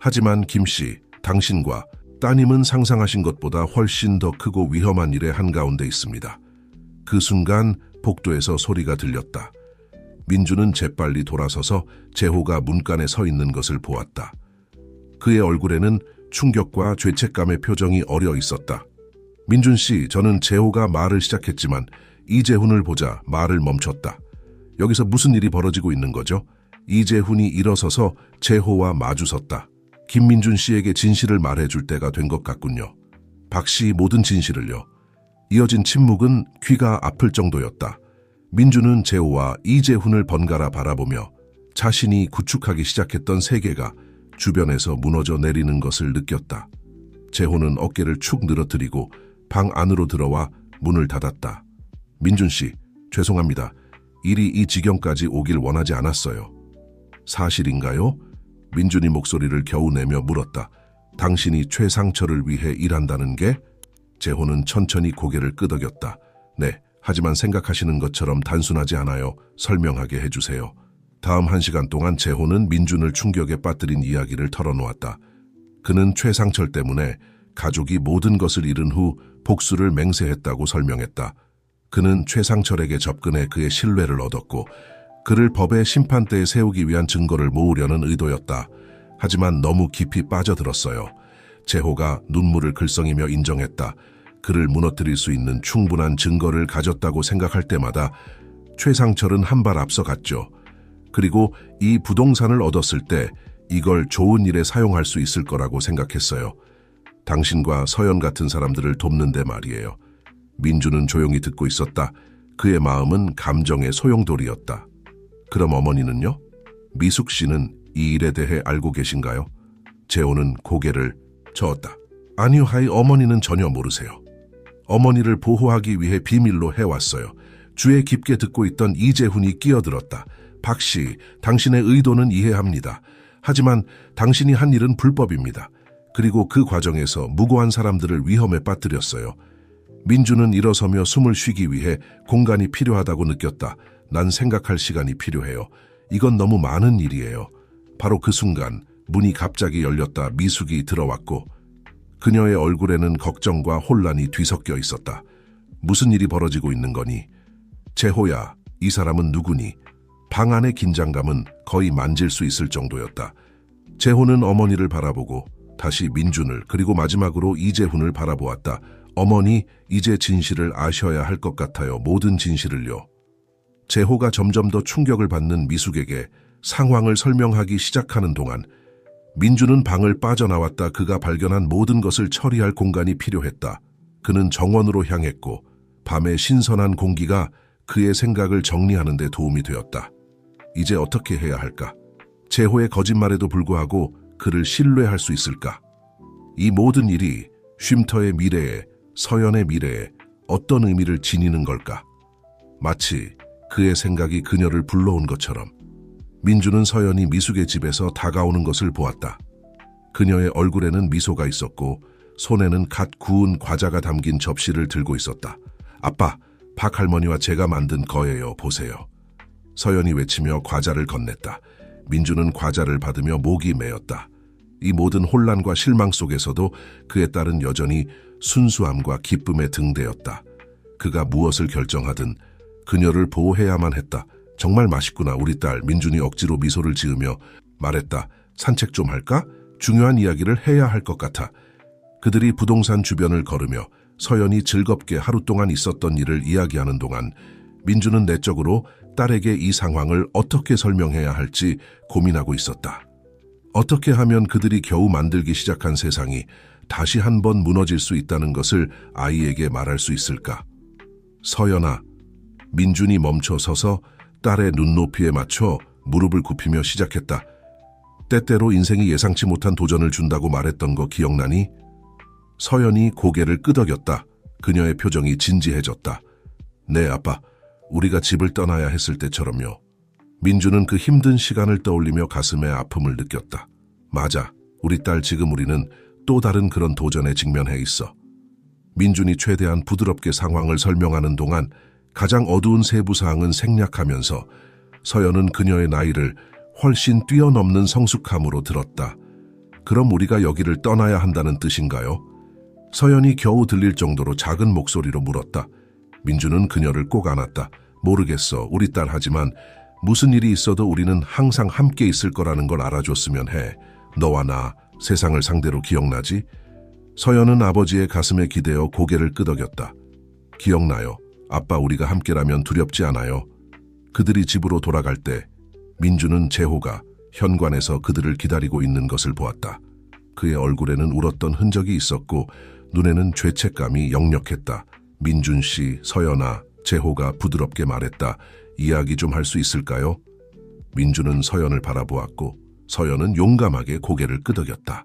하지만 김 씨, 당신과 따님은 상상하신 것보다 훨씬 더 크고 위험한 일의 한가운데 있습니다. 그 순간 복도에서 소리가 들렸다. 민준은 재빨리 돌아서서 재호가 문간에 서 있는 것을 보았다. 그의 얼굴에는 충격과 죄책감의 표정이 어려 있었다. 민준 씨, 저는 재호가 말을 시작했지만 이재훈을 보자 말을 멈췄다. 여기서 무슨 일이 벌어지고 있는 거죠? 이재훈이 일어서서 재호와 마주섰다. 김민준 씨에게 진실을 말해줄 때가 된 것 같군요. 박 씨 모든 진실을요. 이어진 침묵은 귀가 아플 정도였다. 민준은 재호와 이재훈을 번갈아 바라보며 자신이 구축하기 시작했던 세계가 주변에서 무너져 내리는 것을 느꼈다. 재호는 어깨를 축 늘어뜨리고 방 안으로 들어와 문을 닫았다. 민준 씨, 죄송합니다. 일이 이 지경까지 오길 원하지 않았어요. 사실인가요? 민준이 목소리를 겨우 내며 물었다. 당신이 최상철을 위해 일한다는 게? 재호는 천천히 고개를 끄덕였다. 네, 하지만 생각하시는 것처럼 단순하지 않아요. 설명하게 해주세요. 다음 1시간 동안 재호는 민준을 충격에 빠뜨린 이야기를 털어놓았다. 그는 최상철 때문에 가족이 모든 것을 잃은 후 복수를 맹세했다고 설명했다. 그는 최상철에게 접근해 그의 신뢰를 얻었고 그를 법의 심판대에 세우기 위한 증거를 모으려는 의도였다. 하지만 너무 깊이 빠져들었어요. 재호가 눈물을 글썽이며 인정했다. 그를 무너뜨릴 수 있는 충분한 증거를 가졌다고 생각할 때마다 최상철은 한 발 앞서갔죠. 그리고 이 부동산을 얻었을 때 이걸 좋은 일에 사용할 수 있을 거라고 생각했어요. 당신과 서연 같은 사람들을 돕는데 말이에요. 민주는 조용히 듣고 있었다. 그의 마음은 감정의 소용돌이였다. 그럼 어머니는요? 미숙 씨는 이 일에 대해 알고 계신가요? 재호는 고개를 저었다. 아니요, 하이, 어머니는 전혀 모르세요. 어머니를 보호하기 위해 비밀로 해왔어요. 주에 깊게 듣고 있던 이재훈이 끼어들었다. 박 씨, 당신의 의도는 이해합니다. 하지만 당신이 한 일은 불법입니다. 그리고 그 과정에서 무고한 사람들을 위험에 빠뜨렸어요. 민주는 일어서며 숨을 쉬기 위해 공간이 필요하다고 느꼈다. 난 생각할 시간이 필요해요. 이건 너무 많은 일이에요. 바로 그 순간 문이 갑자기 열렸다. 미숙이 들어왔고 그녀의 얼굴에는 걱정과 혼란이 뒤섞여 있었다. 무슨 일이 벌어지고 있는 거니? 재호야, 이 사람은 누구니? 방 안의 긴장감은 거의 만질 수 있을 정도였다. 재호는 어머니를 바라보고 다시 민준을 그리고 마지막으로 이재훈을 바라보았다. 어머니, 이제 진실을 아셔야 할 것 같아요. 모든 진실을요. 재호가 점점 더 충격을 받는 미숙에게 상황을 설명하기 시작하는 동안 민준은 방을 빠져나왔다. 그가 발견한 모든 것을 처리할 공간이 필요했다. 그는 정원으로 향했고 밤의 신선한 공기가 그의 생각을 정리하는 데 도움이 되었다. 이제 어떻게 해야 할까? 재호의 거짓말에도 불구하고 그를 신뢰할 수 있을까? 이 모든 일이 쉼터의 미래에, 서연의 미래에 어떤 의미를 지니는 걸까? 마치 그의 생각이 그녀를 불러온 것처럼 민주는 서연이 미숙의 집에서 다가오는 것을 보았다. 그녀의 얼굴에는 미소가 있었고 손에는 갓 구운 과자가 담긴 접시를 들고 있었다. 아빠, 박 할머니와 제가 만든 거예요. 보세요. 서연이 외치며 과자를 건넸다. 민주는 과자를 받으며 목이 메었다. 이 모든 혼란과 실망 속에서도 그의 딸은 여전히 순수함과 기쁨에 등대었다. 그가 무엇을 결정하든 그녀를 보호해야만 했다. 정말 맛있구나, 우리 딸. 민준이 억지로 미소를 지으며 말했다. 산책 좀 할까? 중요한 이야기를 해야 할 것 같아. 그들이 부동산 주변을 걸으며 서연이 즐겁게 하루 동안 있었던 일을 이야기하는 동안 민주는 내적으로 딸에게 이 상황을 어떻게 설명해야 할지 고민하고 있었다. 어떻게 하면 그들이 겨우 만들기 시작한 세상이 다시 한번 무너질 수 있다는 것을 아이에게 말할 수 있을까? 서연아, 민준이 멈춰 서서 딸의 눈높이에 맞춰 무릎을 굽히며 시작했다. 때때로 인생이 예상치 못한 도전을 준다고 말했던 거 기억나니? 서연이 고개를 끄덕였다. 그녀의 표정이 진지해졌다. 네, 아빠. 우리가 집을 떠나야 했을 때처럼요. 민주는 그 힘든 시간을 떠올리며 가슴에 아픔을 느꼈다. 맞아. 우리 딸, 지금 우리는 또 다른 그런 도전에 직면해 있어. 민준이 최대한 부드럽게 상황을 설명하는 동안 가장 어두운 세부사항은 생략하면서 서연은 그녀의 나이를 훨씬 뛰어넘는 성숙함으로 들었다. 그럼 우리가 여기를 떠나야 한다는 뜻인가요? 서연이 겨우 들릴 정도로 작은 목소리로 물었다. 민주는 그녀를 꼭 안았다. 모르겠어, 우리 딸. 하지만 무슨 일이 있어도 우리는 항상 함께 있을 거라는 걸 알아줬으면 해. 너와 나, 세상을 상대로. 기억나지? 서연은 아버지의 가슴에 기대어 고개를 끄덕였다. 기억나요. 아빠, 우리가 함께라면 두렵지 않아요. 그들이 집으로 돌아갈 때 민주는 재호가 현관에서 그들을 기다리고 있는 것을 보았다. 그의 얼굴에는 울었던 흔적이 있었고 눈에는 죄책감이 역력했다. 민준 씨, 서연아, 재호가 부드럽게 말했다. 이야기 좀 할 수 있을까요? 민주는 서연을 바라보았고 서연은 용감하게 고개를 끄덕였다.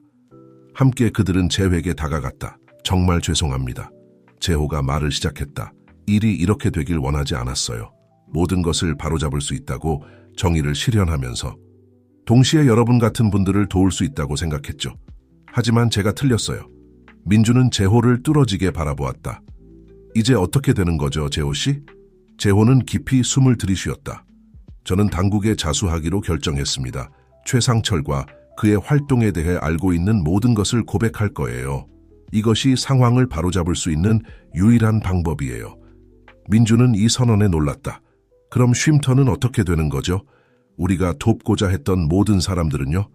함께 그들은 재호에게 다가갔다. 정말 죄송합니다. 재호가 말을 시작했다. 일이 이렇게 되길 원하지 않았어요. 모든 것을 바로잡을 수 있다고 정의를 실현하면서 동시에 여러분 같은 분들을 도울 수 있다고 생각했죠. 하지만 제가 틀렸어요. 민주는 재호를 뚫어지게 바라보았다. 이제 어떻게 되는 거죠, 재호 씨? 재호는 깊이 숨을 들이쉬었다. 저는 당국에 자수하기로 결정했습니다. 최상철과 그의 활동에 대해 알고 있는 모든 것을 고백할 거예요. 이것이 상황을 바로잡을 수 있는 유일한 방법이에요. 민주는 이 선언에 놀랐다. 그럼 쉼터는 어떻게 되는 거죠? 우리가 돕고자 했던 모든 사람들은요?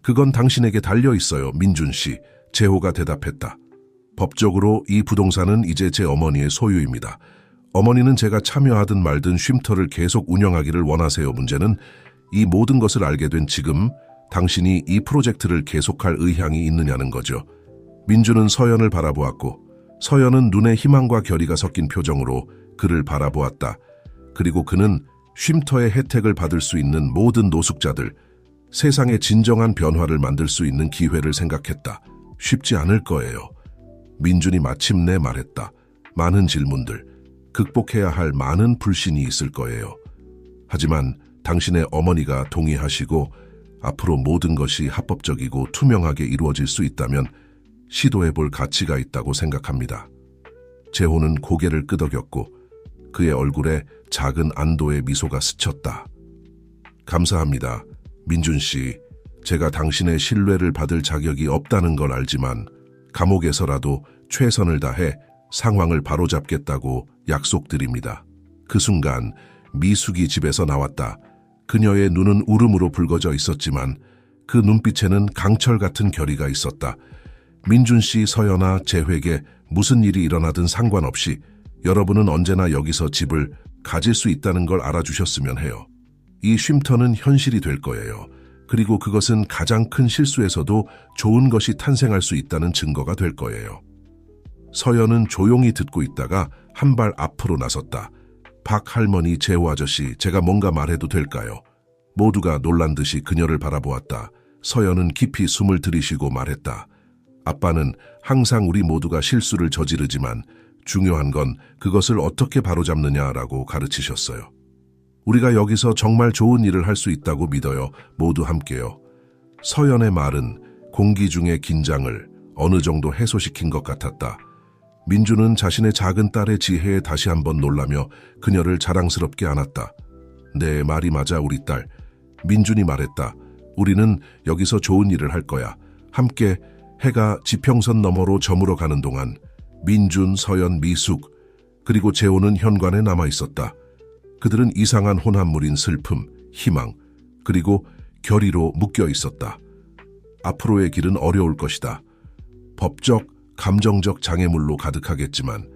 그건 당신에게 달려 있어요, 민준 씨. 재호가 대답했다. 법적으로 이 부동산은 이제 제 어머니의 소유입니다. 어머니는 제가 참여하든 말든 쉼터를 계속 운영하기를 원하세요. 문제는 이 모든 것을 알게 된 지금 당신이 이 프로젝트를 계속할 의향이 있느냐는 거죠. 민주는 서연을 바라보았고 서연은 눈에 희망과 결의가 섞인 표정으로 그를 바라보았다. 그리고 그는 쉼터의 혜택을 받을 수 있는 모든 노숙자들, 세상의 진정한 변화를 만들 수 있는 기회를 생각했다. 쉽지 않을 거예요. 민준이 마침내 말했다. 많은 질문들, 극복해야 할 많은 불신이 있을 거예요. 하지만 당신의 어머니가 동의하시고 앞으로 모든 것이 합법적이고 투명하게 이루어질 수 있다면 시도해볼 가치가 있다고 생각합니다. 재호는 고개를 끄덕였고 그의 얼굴에 작은 안도의 미소가 스쳤다. 감사합니다. 민준 씨, 제가 당신의 신뢰를 받을 자격이 없다는 걸 알지만 감옥에서라도 최선을 다해 상황을 바로잡겠다고 약속드립니다. 그 순간 미숙이 집에서 나왔다. 그녀의 눈은 울음으로 붉어져 있었지만 그 눈빛에는 강철 같은 결의가 있었다. 민준 씨, 서연아, 재회에게 무슨 일이 일어나든 상관없이 여러분은 언제나 여기서 집을 가질 수 있다는 걸 알아주셨으면 해요. 이 쉼터는 현실이 될 거예요. 그리고 그것은 가장 큰 실수에서도 좋은 것이 탄생할 수 있다는 증거가 될 거예요. 서연은 조용히 듣고 있다가 한 발 앞으로 나섰다. 박 할머니, 재호 아저씨, 제가 뭔가 말해도 될까요? 모두가 놀란 듯이 그녀를 바라보았다. 서연은 깊이 숨을 들이쉬고 말했다. 아빠는 항상 우리 모두가 실수를 저지르지만 중요한 건 그것을 어떻게 바로잡느냐라고 가르치셨어요. 우리가 여기서 정말 좋은 일을 할 수 있다고 믿어요. 모두 함께요. 서연의 말은 공기 중의 긴장을 어느 정도 해소시킨 것 같았다. 민주는 자신의 작은 딸의 지혜에 다시 한번 놀라며 그녀를 자랑스럽게 안았다. 네, 말이 맞아, 우리 딸. 민준이 말했다. 우리는 여기서 좋은 일을 할 거야. 함께. 해가 지평선 너머로 저물어 가는 동안 민준, 서연, 미숙, 그리고 재호는 현관에 남아 있었다. 그들은 이상한 혼합물인 슬픔, 희망, 그리고 결의로 묶여 있었다. 앞으로의 길은 어려울 것이다. 법적, 감정적 장애물로 가득하겠지만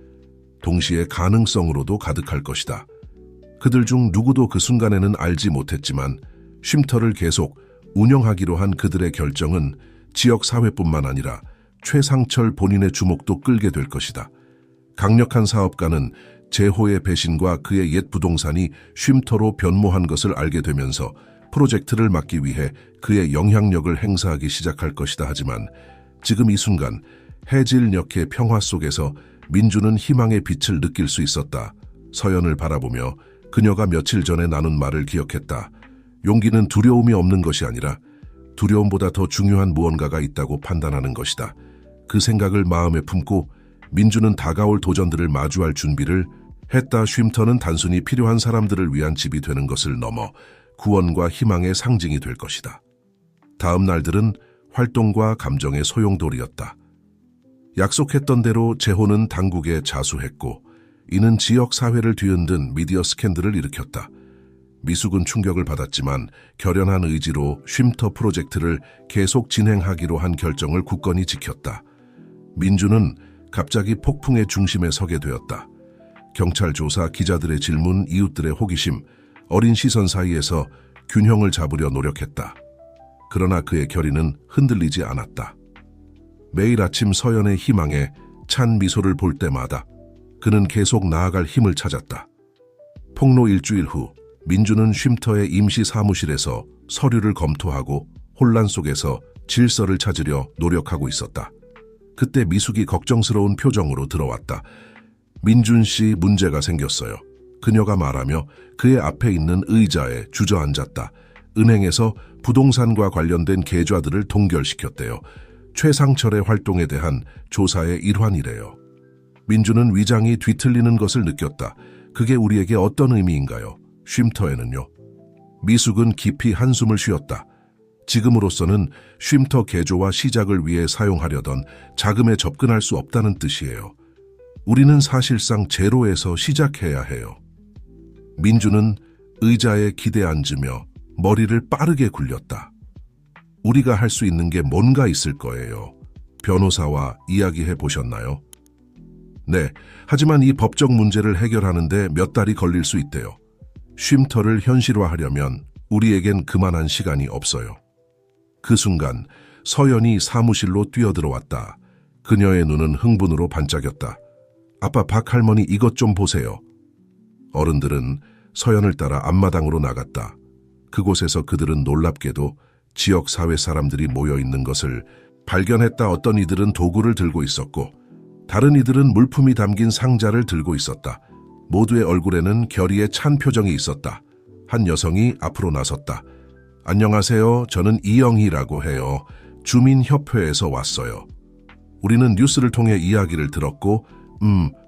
동시에 가능성으로도 가득할 것이다. 그들 중 누구도 그 순간에는 알지 못했지만 쉼터를 계속 운영하기로 한 그들의 결정은 지역 사회뿐만 아니라 최상철 본인의 주목도 끌게 될 것이다. 강력한 사업가는 재호의 배신과 그의 옛 부동산이 쉼터로 변모한 것을 알게 되면서 프로젝트를 막기 위해 그의 영향력을 행사하기 시작할 것이다. 하지만 지금 이 순간 해질녘의 평화 속에서 민주는 희망의 빛을 느낄 수 있었다. 서연을 바라보며 그녀가 며칠 전에 나눈 말을 기억했다. 용기는 두려움이 없는 것이 아니라 두려움보다 더 중요한 무언가가 있다고 판단하는 것이다. 그 생각을 마음에 품고 민주는 다가올 도전들을 마주할 준비를 했다. 쉼터는 단순히 필요한 사람들을 위한 집이 되는 것을 넘어 구원과 희망의 상징이 될 것이다. 다음 날들은 활동과 감정의 소용돌이였다. 약속했던 대로 재호는 당국에 자수했고 이는 지역 사회를 뒤흔든 미디어 스캔들을 일으켰다. 미숙은 충격을 받았지만 결연한 의지로 쉼터 프로젝트를 계속 진행하기로 한 결정을 굳건히 지켰다. 민주는 갑자기 폭풍의 중심에 서게 되었다. 경찰 조사, 기자들의 질문, 이웃들의 호기심, 어린 시선 사이에서 균형을 잡으려 노력했다. 그러나 그의 결의는 흔들리지 않았다. 매일 아침 서연의 희망에 찬 미소를 볼 때마다 그는 계속 나아갈 힘을 찾았다. 폭로 일주일 후 민주는 쉼터의 임시 사무실에서 서류를 검토하고 혼란 속에서 질서를 찾으려 노력하고 있었다. 그때 미숙이 걱정스러운 표정으로 들어왔다. 민준 씨, 문제가 생겼어요. 그녀가 말하며 그의 앞에 있는 의자에 주저앉았다. 은행에서 부동산과 관련된 계좌들을 동결시켰대요. 최상철의 활동에 대한 조사의 일환이래요. 민주는 위장이 뒤틀리는 것을 느꼈다. 그게 우리에게 어떤 의미인가요? 쉼터에는요. 미숙은 깊이 한숨을 쉬었다. 지금으로서는 쉼터 개조와 시작을 위해 사용하려던 자금에 접근할 수 없다는 뜻이에요. 우리는 사실상 제로에서 시작해야 해요. 민주는 의자에 기대 앉으며 머리를 빠르게 굴렸다. 우리가 할 수 있는 게 뭔가 있을 거예요. 변호사와 이야기해 보셨나요? 네, 하지만 이 법적 문제를 해결하는데 몇 달이 걸릴 수 있대요. 쉼터를 현실화하려면 우리에겐 그만한 시간이 없어요. 그 순간 서연이 사무실로 뛰어들어왔다. 그녀의 눈은 흥분으로 반짝였다. 아빠 박할머니 이것 좀 보세요. 어른들은 서연을 따라 앞마당으로 나갔다. 그곳에서 그들은 놀랍게도 지역 사회 사람들이 모여 있는 것을 발견했다. 어떤 이들은 도구를 들고 있었고 다른 이들은 물품이 담긴 상자를 들고 있었다. 모두의 얼굴에는 결의에 찬 표정이 있었다. 한 여성이 앞으로 나섰다. 안녕하세요. 저는 이영희라고 해요. 주민협회에서 왔어요. 우리는 뉴스를 통해 이야기를 들었고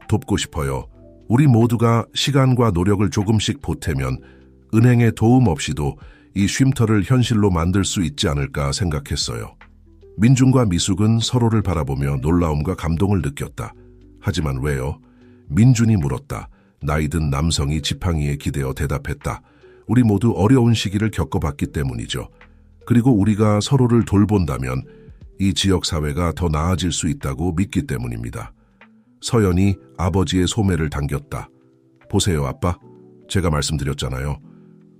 돕고 싶어요. 우리 모두가 시간과 노력을 조금씩 보태면 은행의 도움 없이도 이 쉼터를 현실로 만들 수 있지 않을까 생각했어요. 민준과 미숙은 서로를 바라보며 놀라움과 감동을 느꼈다. 하지만 왜요? 민준이 물었다. 나이든 남성이 지팡이에 기대어 대답했다. 우리 모두 어려운 시기를 겪어봤기 때문이죠. 그리고 우리가 서로를 돌본다면 이 지역사회가 더 나아질 수 있다고 믿기 때문입니다. 서연이 아버지의 소매를 당겼다. 보세요, 아빠. 제가 말씀드렸잖아요.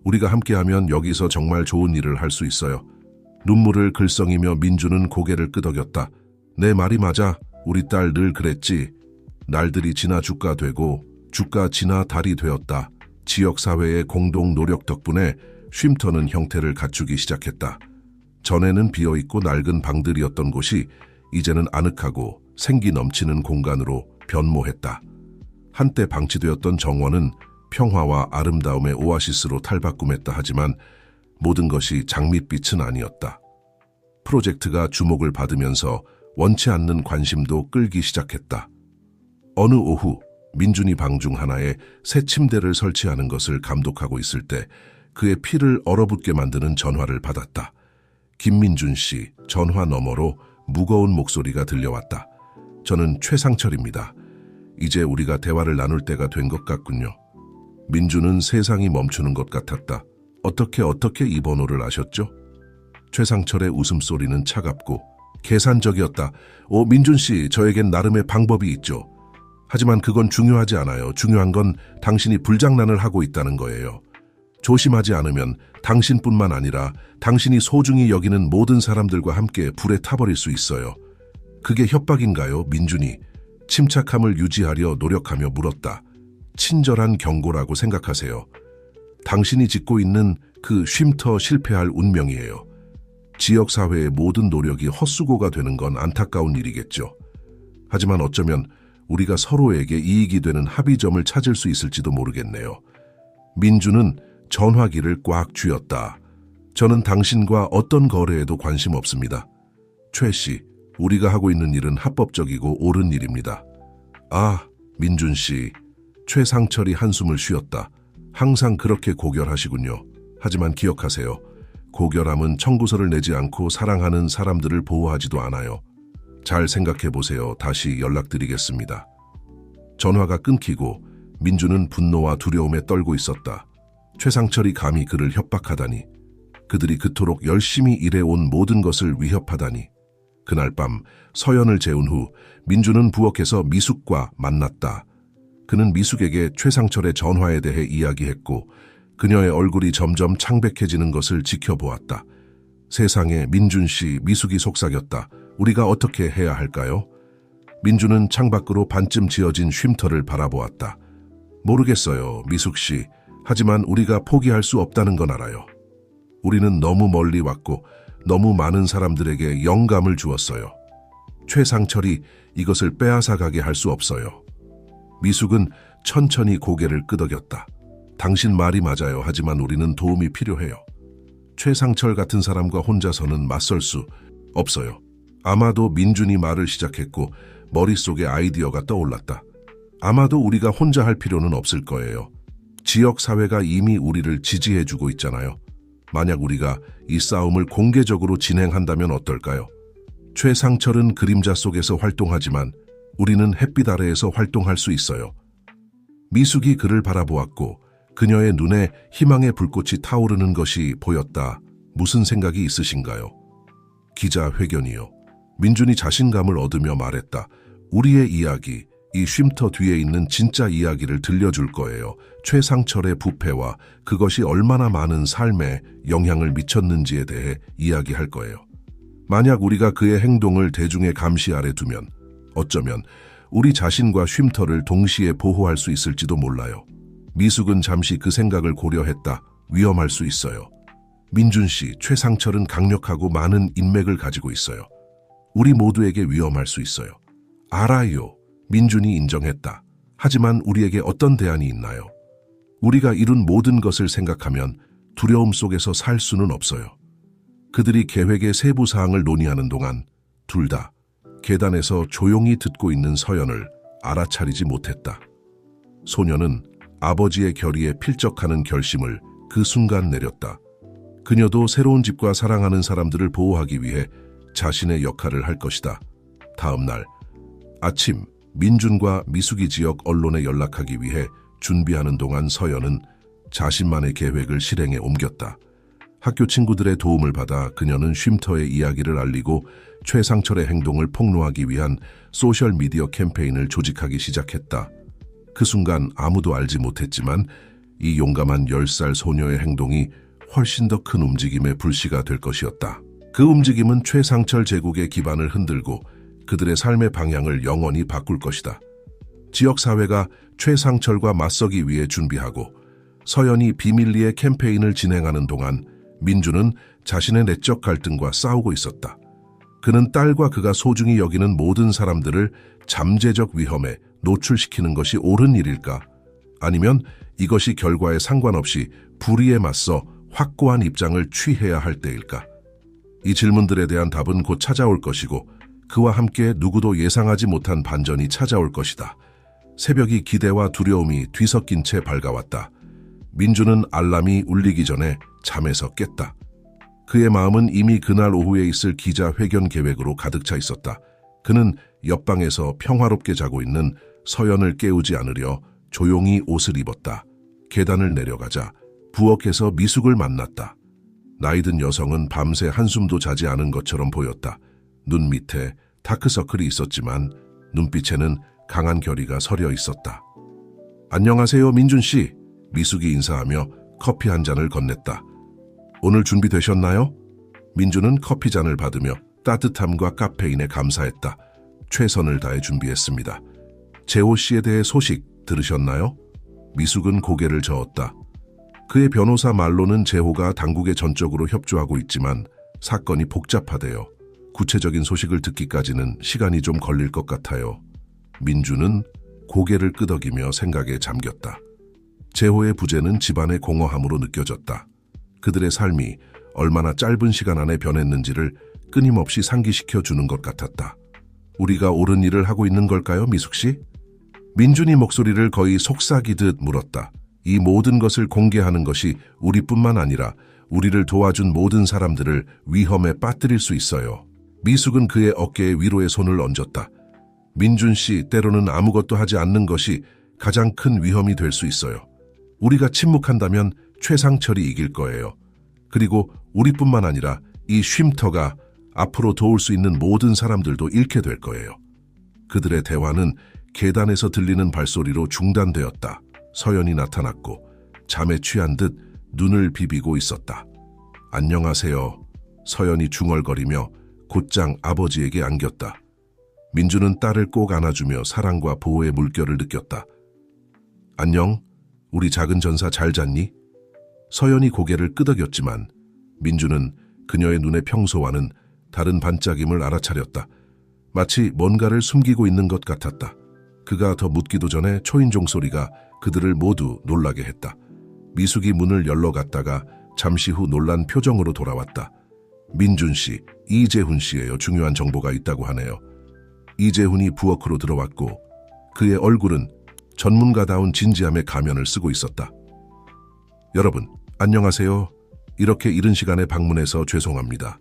우리가 함께하면 여기서 정말 좋은 일을 할 수 있어요. 눈물을 글썽이며 민주는 고개를 끄덕였다. 내 말이 맞아. 우리 딸 늘 그랬지. 날들이 지나 주가 되고 주가 지나 달이 되었다. 지역사회의 공동 노력 덕분에 쉼터는 형태를 갖추기 시작했다. 전에는 비어있고 낡은 방들이었던 곳이 이제는 아늑하고 생기 넘치는 공간으로 변모했다. 한때 방치되었던 정원은 평화와 아름다움의 오아시스로 탈바꿈했다. 하지만 모든 것이 장밋빛은 아니었다. 프로젝트가 주목을 받으면서 원치 않는 관심도 끌기 시작했다. 어느 오후 민준이 방 중 하나에 새 침대를 설치하는 것을 감독하고 있을 때 그의 피를 얼어붙게 만드는 전화를 받았다. 김민준 씨, 전화 너머로 무거운 목소리가 들려왔다. 저는 최상철입니다. 이제 우리가 대화를 나눌 때가 된 것 같군요. 민준은 세상이 멈추는 것 같았다. 어떻게 이 번호를 아셨죠? 최상철의 웃음소리는 차갑고 계산적이었다. 민준 씨, 저에겐 나름의 방법이 있죠. 하지만 그건 중요하지 않아요. 중요한 건 당신이 불장난을 하고 있다는 거예요. 조심하지 않으면 당신뿐만 아니라 당신이 소중히 여기는 모든 사람들과 함께 불에 타버릴 수 있어요. 그게 협박인가요? 민준이 침착함을 유지하려 노력하며 물었다. 친절한 경고라고 생각하세요. 당신이 짓고 있는 그 쉼터 실패할 운명이에요. 지역사회의 모든 노력이 헛수고가 되는 건 안타까운 일이겠죠. 하지만 어쩌면 우리가 서로에게 이익이 되는 합의점을 찾을 수 있을지도 모르겠네요. 민주는 전화기를 꽉 쥐었다. 저는 당신과 어떤 거래에도 관심 없습니다. 최 씨, 우리가 하고 있는 일은 합법적이고 옳은 일입니다. 아, 민준 씨. 최상철이 한숨을 쉬었다. 항상 그렇게 고결하시군요. 하지만 기억하세요. 고결함은 청구서를 내지 않고 사랑하는 사람들을 보호하지도 않아요. 잘 생각해 보세요. 다시 연락드리겠습니다. 전화가 끊기고 민주는 분노와 두려움에 떨고 있었다. 최상철이 감히 그를 협박하다니. 그들이 그토록 열심히 일해온 모든 것을 위협하다니. 그날 밤 서연을 재운 후 민주는 부엌에서 미숙과 만났다. 그는 미숙에게 최상철의 전화에 대해 이야기했고 그녀의 얼굴이 점점 창백해지는 것을 지켜보았다. 세상에, 민준 씨, 미숙이 속삭였다. 우리가 어떻게 해야 할까요? 민주는 창밖으로 반쯤 지어진 쉼터를 바라보았다. 모르겠어요, 미숙 씨. 하지만 우리가 포기할 수 없다는 건 알아요. 우리는 너무 멀리 왔고 너무 많은 사람들에게 영감을 주었어요. 최상철이 이것을 빼앗아가게 할 수 없어요. 미숙은 천천히 고개를 끄덕였다. 당신 말이 맞아요. 하지만 우리는 도움이 필요해요. 최상철 같은 사람과 혼자서는 맞설 수 없어요. 아마도 민준이 말을 시작했고 머릿속에 아이디어가 떠올랐다. 아마도 우리가 혼자 할 필요는 없을 거예요. 지역사회가 이미 우리를 지지해주고 있잖아요. 만약 우리가 이 싸움을 공개적으로 진행한다면 어떨까요? 최상철은 그림자 속에서 활동하지만 우리는 햇빛 아래에서 활동할 수 있어요. 미숙이 그를 바라보았고 그녀의 눈에 희망의 불꽃이 타오르는 것이 보였다. 무슨 생각이 있으신가요? 기자회견이요. 민준이 자신감을 얻으며 말했다. 우리의 이야기, 이 쉼터 뒤에 있는 진짜 이야기를 들려줄 거예요. 최상철의 부패와 그것이 얼마나 많은 삶에 영향을 미쳤는지에 대해 이야기할 거예요. 만약 우리가 그의 행동을 대중의 감시 아래 두면 어쩌면 우리 자신과 쉼터를 동시에 보호할 수 있을지도 몰라요. 미숙은 잠시 그 생각을 고려했다. 위험할 수 있어요. 민준 씨, 최상철은 강력하고 많은 인맥을 가지고 있어요. 우리 모두에게 위험할 수 있어요. 알아요. 민준이 인정했다. 하지만 우리에게 어떤 대안이 있나요? 우리가 이룬 모든 것을 생각하면 두려움 속에서 살 수는 없어요. 그들이 계획의 세부 사항을 논의하는 동안 둘 다 계단에서 조용히 듣고 있는 서연을 알아차리지 못했다. 소녀는 아버지의 결의에 필적하는 결심을 그 순간 내렸다. 그녀도 새로운 집과 사랑하는 사람들을 보호하기 위해 자신의 역할을 할 것이다. 다음 날 아침 민준과 미숙이 지역 언론에 연락하기 위해 준비하는 동안 서연은 자신만의 계획을 실행에 옮겼다. 학교 친구들의 도움을 받아 그녀는 쉼터의 이야기를 알리고 최상철의 행동을 폭로하기 위한 소셜미디어 캠페인을 조직하기 시작했다. 그 순간 아무도 알지 못했지만 이 용감한 10살 소녀의 행동이 훨씬 더 큰 움직임의 불씨가 될 것이었다. 그 움직임은 최상철 제국의 기반을 흔들고 그들의 삶의 방향을 영원히 바꿀 것이다. 지역사회가 최상철과 맞서기 위해 준비하고 서연이 비밀리에 캠페인을 진행하는 동안 민준은 자신의 내적 갈등과 싸우고 있었다. 그는 딸과 그가 소중히 여기는 모든 사람들을 잠재적 위험에 노출시키는 것이 옳은 일일까? 아니면 이것이 결과에 상관없이 불의에 맞서 확고한 입장을 취해야 할 때일까? 이 질문들에 대한 답은 곧 찾아올 것이고 그와 함께 누구도 예상하지 못한 반전이 찾아올 것이다. 새벽이 기대와 두려움이 뒤섞인 채 밝아왔다. 민준은 알람이 울리기 전에 잠에서 깼다. 그의 마음은 이미 그날 오후에 있을 기자회견 계획으로 가득 차 있었다. 그는 옆방에서 평화롭게 자고 있는 서연을 깨우지 않으려 조용히 옷을 입었다. 계단을 내려가자 부엌에서 미숙을 만났다. 나이든 여성은 밤새 한숨도 자지 않은 것처럼 보였다. 눈 밑에 다크서클이 있었지만 눈빛에는 강한 결의가 서려 있었다. 안녕하세요, 민준 씨. 미숙이 인사하며 커피 한 잔을 건넸다. 오늘 준비되셨나요? 민준은 커피잔을 받으며 따뜻함과 카페인에 감사했다. 최선을 다해 준비했습니다. 재호 씨에 대해 소식 들으셨나요? 미숙은 고개를 저었다. 그의 변호사 말로는 재호가 당국에 전적으로 협조하고 있지만 사건이 복잡하대요. 구체적인 소식을 듣기까지는 시간이 좀 걸릴 것 같아요. 민준은 고개를 끄덕이며 생각에 잠겼다. 재호의 부재는 집안의 공허함으로 느껴졌다. 그들의 삶이 얼마나 짧은 시간 안에 변했는지를 끊임없이 상기시켜 주는 것 같았다. 우리가 옳은 일을 하고 있는 걸까요, 미숙 씨? 민준이 목소리를 거의 속삭이듯 물었다. 이 모든 것을 공개하는 것이 우리뿐만 아니라 우리를 도와준 모든 사람들을 위험에 빠뜨릴 수 있어요. 미숙은 그의 어깨에 위로의 손을 얹었다. 민준 씨, 때로는 아무것도 하지 않는 것이 가장 큰 위험이 될 수 있어요. 우리가 침묵한다면 최상철이 이길 거예요. 그리고 우리뿐만 아니라 이 쉼터가 앞으로 도울 수 있는 모든 사람들도 잃게 될 거예요. 그들의 대화는 계단에서 들리는 발소리로 중단되었다. 서연이 나타났고 잠에 취한 듯 눈을 비비고 있었다. 안녕하세요. 서연이 중얼거리며 곧장 아버지에게 안겼다. 민준은 딸을 꼭 안아주며 사랑과 보호의 물결을 느꼈다. 안녕, 우리 작은 전사 잘 잤니? 서연이 고개를 끄덕였지만 민준은 그녀의 눈에 평소와는 다른 반짝임을 알아차렸다. 마치 뭔가를 숨기고 있는 것 같았다. 그가 더 묻기도 전에 초인종 소리가 그들을 모두 놀라게 했다. 미숙이 문을 열러 갔다가 잠시 후 놀란 표정으로 돌아왔다. 민준 씨, 이재훈 씨예요. 중요한 정보가 있다고 하네요. 이재훈이 부엌으로 들어왔고 그의 얼굴은 전문가다운 진지함의 가면을 쓰고 있었다. 여러분, 안녕하세요. 이렇게 이른 시간에 방문해서 죄송합니다.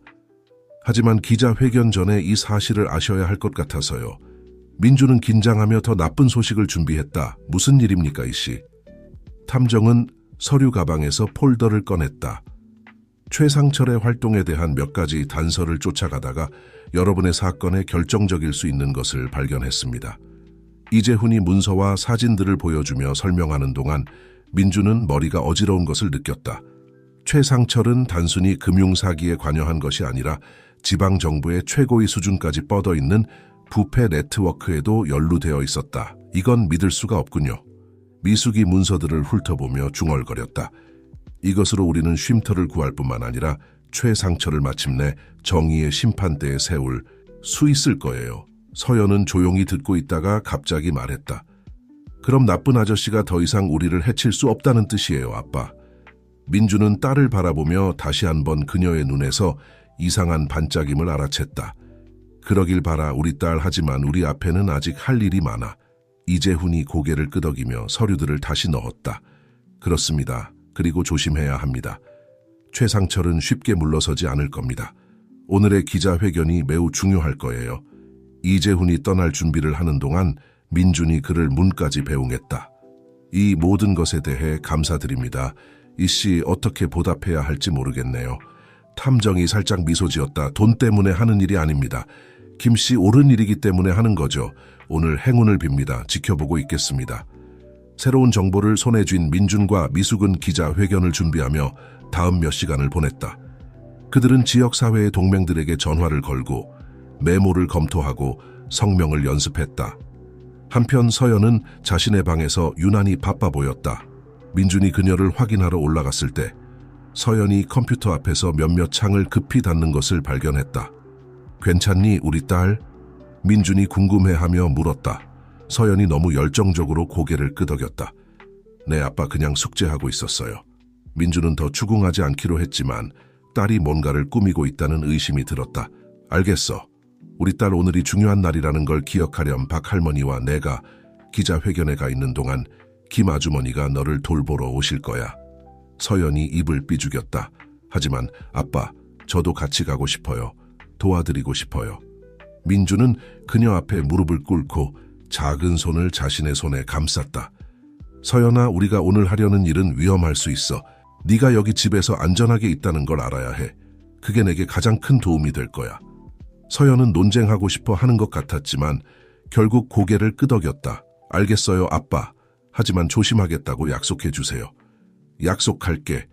하지만 기자회견 전에 이 사실을 아셔야 할 것 같아서요. 민주는 긴장하며 더 나쁜 소식을 준비했다. 무슨 일입니까, 이씨? 탐정은 서류 가방에서 폴더를 꺼냈다. 최상철의 활동에 대한 몇 가지 단서를 쫓아가다가 여러분의 사건에 결정적일 수 있는 것을 발견했습니다. 이재훈이 문서와 사진들을 보여주며 설명하는 동안 민주는 머리가 어지러운 것을 느꼈다. 최상철은 단순히 금융사기에 관여한 것이 아니라 지방정부의 최고위 수준까지 뻗어있는 부패 네트워크에도 연루되어 있었다. 이건 믿을 수가 없군요. 미숙이 문서들을 훑어보며 중얼거렸다. 이것으로 우리는 쉼터를 구할 뿐만 아니라 최상철을 마침내 정의의 심판대에 세울 수 있을 거예요. 서연은 조용히 듣고 있다가 갑자기 말했다. 그럼 나쁜 아저씨가 더 이상 우리를 해칠 수 없다는 뜻이에요, 아빠. 민주는 딸을 바라보며 다시 한번 그녀의 눈에서 이상한 반짝임을 알아챘다. 그러길 바라 우리 딸. 하지만 우리 앞에는 아직 할 일이 많아. 이재훈이 고개를 끄덕이며 서류들을 다시 넣었다. 그렇습니다. 그리고 조심해야 합니다. 최상철은 쉽게 물러서지 않을 겁니다. 오늘의 기자회견이 매우 중요할 거예요. 이재훈이 떠날 준비를 하는 동안 민준이 그를 문까지 배웅했다. 이 모든 것에 대해 감사드립니다. 이씨 어떻게 보답해야 할지 모르겠네요. 탐정이 살짝 미소 지었다. 돈 때문에 하는 일이 아닙니다. 김씨 옳은 일이기 때문에 하는 거죠. 오늘 행운을 빕니다. 지켜보고 있겠습니다. 새로운 정보를 손에 쥔 민준과 미숙은 기자회견을 준비하며 다음 몇 시간을 보냈다. 그들은 지역사회의 동맹들에게 전화를 걸고 메모를 검토하고 성명을 연습했다. 한편 서연은 자신의 방에서 유난히 바빠 보였다. 민준이 그녀를 확인하러 올라갔을 때 서연이 컴퓨터 앞에서 몇몇 창을 급히 닫는 것을 발견했다. 괜찮니, 우리 딸? 민준이 궁금해하며 물었다. 서연이 너무 열정적으로 고개를 끄덕였다. 네, 아빠 그냥 숙제하고 있었어요. 민준은 더 추궁하지 않기로 했지만 딸이 뭔가를 꾸미고 있다는 의심이 들었다. 알겠어. 우리 딸 오늘이 중요한 날이라는 걸 기억하렴. 박 할머니와 내가 기자회견에 가 있는 동안 김 아주머니가 너를 돌보러 오실 거야. 서연이 입을 삐죽였다. 하지만 아빠, 저도 같이 가고 싶어요. 도와드리고 싶어요. 민주는 그녀 앞에 무릎을 꿇고 작은 손을 자신의 손에 감쌌다. 서연아, 우리가 오늘 하려는 일은 위험할 수 있어. 네가 여기 집에서 안전하게 있다는 걸 알아야 해. 그게 내게 가장 큰 도움이 될 거야. 서연은 논쟁하고 싶어 하는 것 같았지만 결국 고개를 끄덕였다. 알겠어요, 아빠. 하지만 조심하겠다고 약속해 주세요. 약속할게.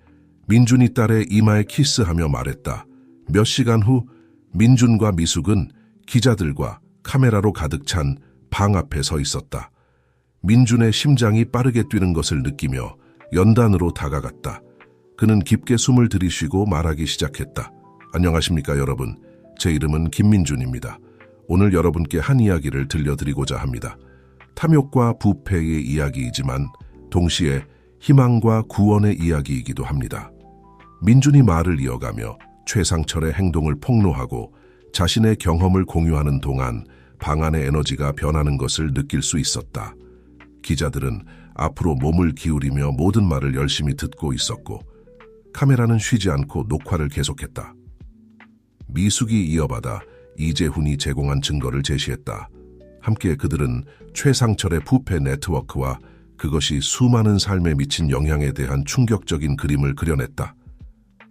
민준이 딸의 이마에 키스하며 말했다. 몇 시간 후 민준과 미숙은 기자들과 카메라로 가득 찬 방 앞에 서 있었다. 민준의 심장이 빠르게 뛰는 것을 느끼며 연단으로 다가갔다. 그는 깊게 숨을 들이쉬고 말하기 시작했다. 안녕하십니까, 여러분. 제 이름은 김민준입니다. 오늘 여러분께 한 이야기를 들려드리고자 합니다. 탐욕과 부패의 이야기이지만 동시에 희망과 구원의 이야기이기도 합니다. 민준이 말을 이어가며 최상철의 행동을 폭로하고 자신의 경험을 공유하는 동안 방 안의 에너지가 변하는 것을 느낄 수 있었다. 기자들은 앞으로 몸을 기울이며 모든 말을 열심히 듣고 있었고 카메라는 쉬지 않고 녹화를 계속했다. 미숙이 이어받아 이재훈이 제공한 증거를 제시했다. 함께 그들은 최상철의 부패 네트워크와 그것이 수많은 삶에 미친 영향에 대한 충격적인 그림을 그려냈다.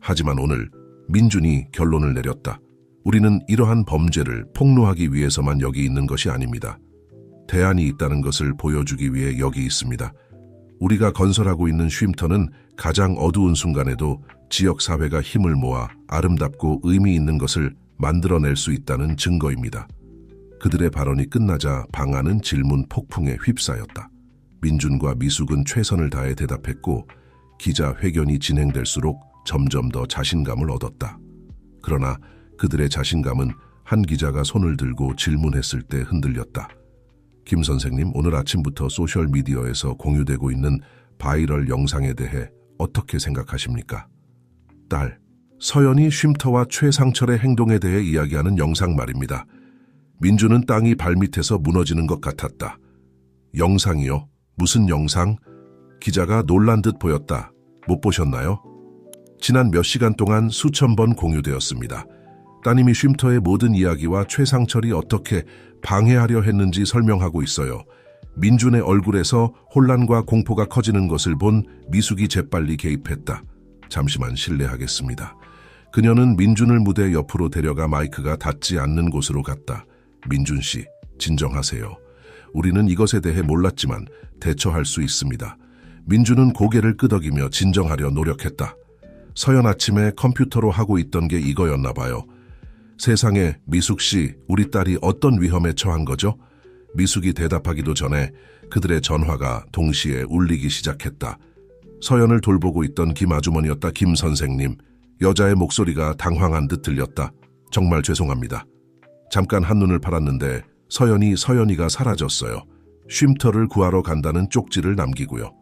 하지만 오늘 민준이 결론을 내렸다. 우리는 이러한 범죄를 폭로하기 위해서만 여기 있는 것이 아닙니다. 대안이 있다는 것을 보여주기 위해 여기 있습니다. 우리가 건설하고 있는 쉼터는 가장 어두운 순간에도 지역사회가 힘을 모아 아름답고 의미 있는 것을 만들어낼 수 있다는 증거입니다. 그들의 발언이 끝나자 방 안은 질문 폭풍에 휩싸였다. 민준과 미숙은 최선을 다해 대답했고 기자회견이 진행될수록 점점 더 자신감을 얻었다. 그러나 그들의 자신감은 한 기자가 손을 들고 질문했을 때 흔들렸다. 김 선생님, 오늘 아침부터 소셜미디어에서 공유되고 있는 바이럴 영상에 대해 어떻게 생각하십니까? 딸, 서연이 쉼터와 최상철의 행동에 대해 이야기하는 영상 말입니다. 민주는 땅이 발밑에서 무너지는 것 같았다. 영상이요? 무슨 영상? 기자가 놀란 듯 보였다. 못 보셨나요? 지난 몇 시간 동안 수천 번 공유되었습니다. 따님이 쉼터의 모든 이야기와 최상철이 어떻게 방해하려 했는지 설명하고 있어요. 민준의 얼굴에서 혼란과 공포가 커지는 것을 본 미숙이 재빨리 개입했다. 잠시만 실례하겠습니다. 그녀는 민준을 무대 옆으로 데려가 마이크가 닿지 않는 곳으로 갔다. 민준 씨, 진정하세요. 우리는 이것에 대해 몰랐지만 대처할 수 있습니다. 민준은 고개를 끄덕이며 진정하려 노력했다. 서연 아침에 컴퓨터로 하고 있던 게 이거였나 봐요. 세상에, 미숙 씨, 우리 딸이 어떤 위험에 처한 거죠? 미숙이 대답하기도 전에 그들의 전화가 동시에 울리기 시작했다. 서연을 돌보고 있던 김 아주머니였다. 김 선생님, 여자의 목소리가 당황한 듯 들렸다. 정말 죄송합니다. 잠깐 한눈을 팔았는데 서연이가 사라졌어요. 쉼터를 구하러 간다는 쪽지를 남기고요.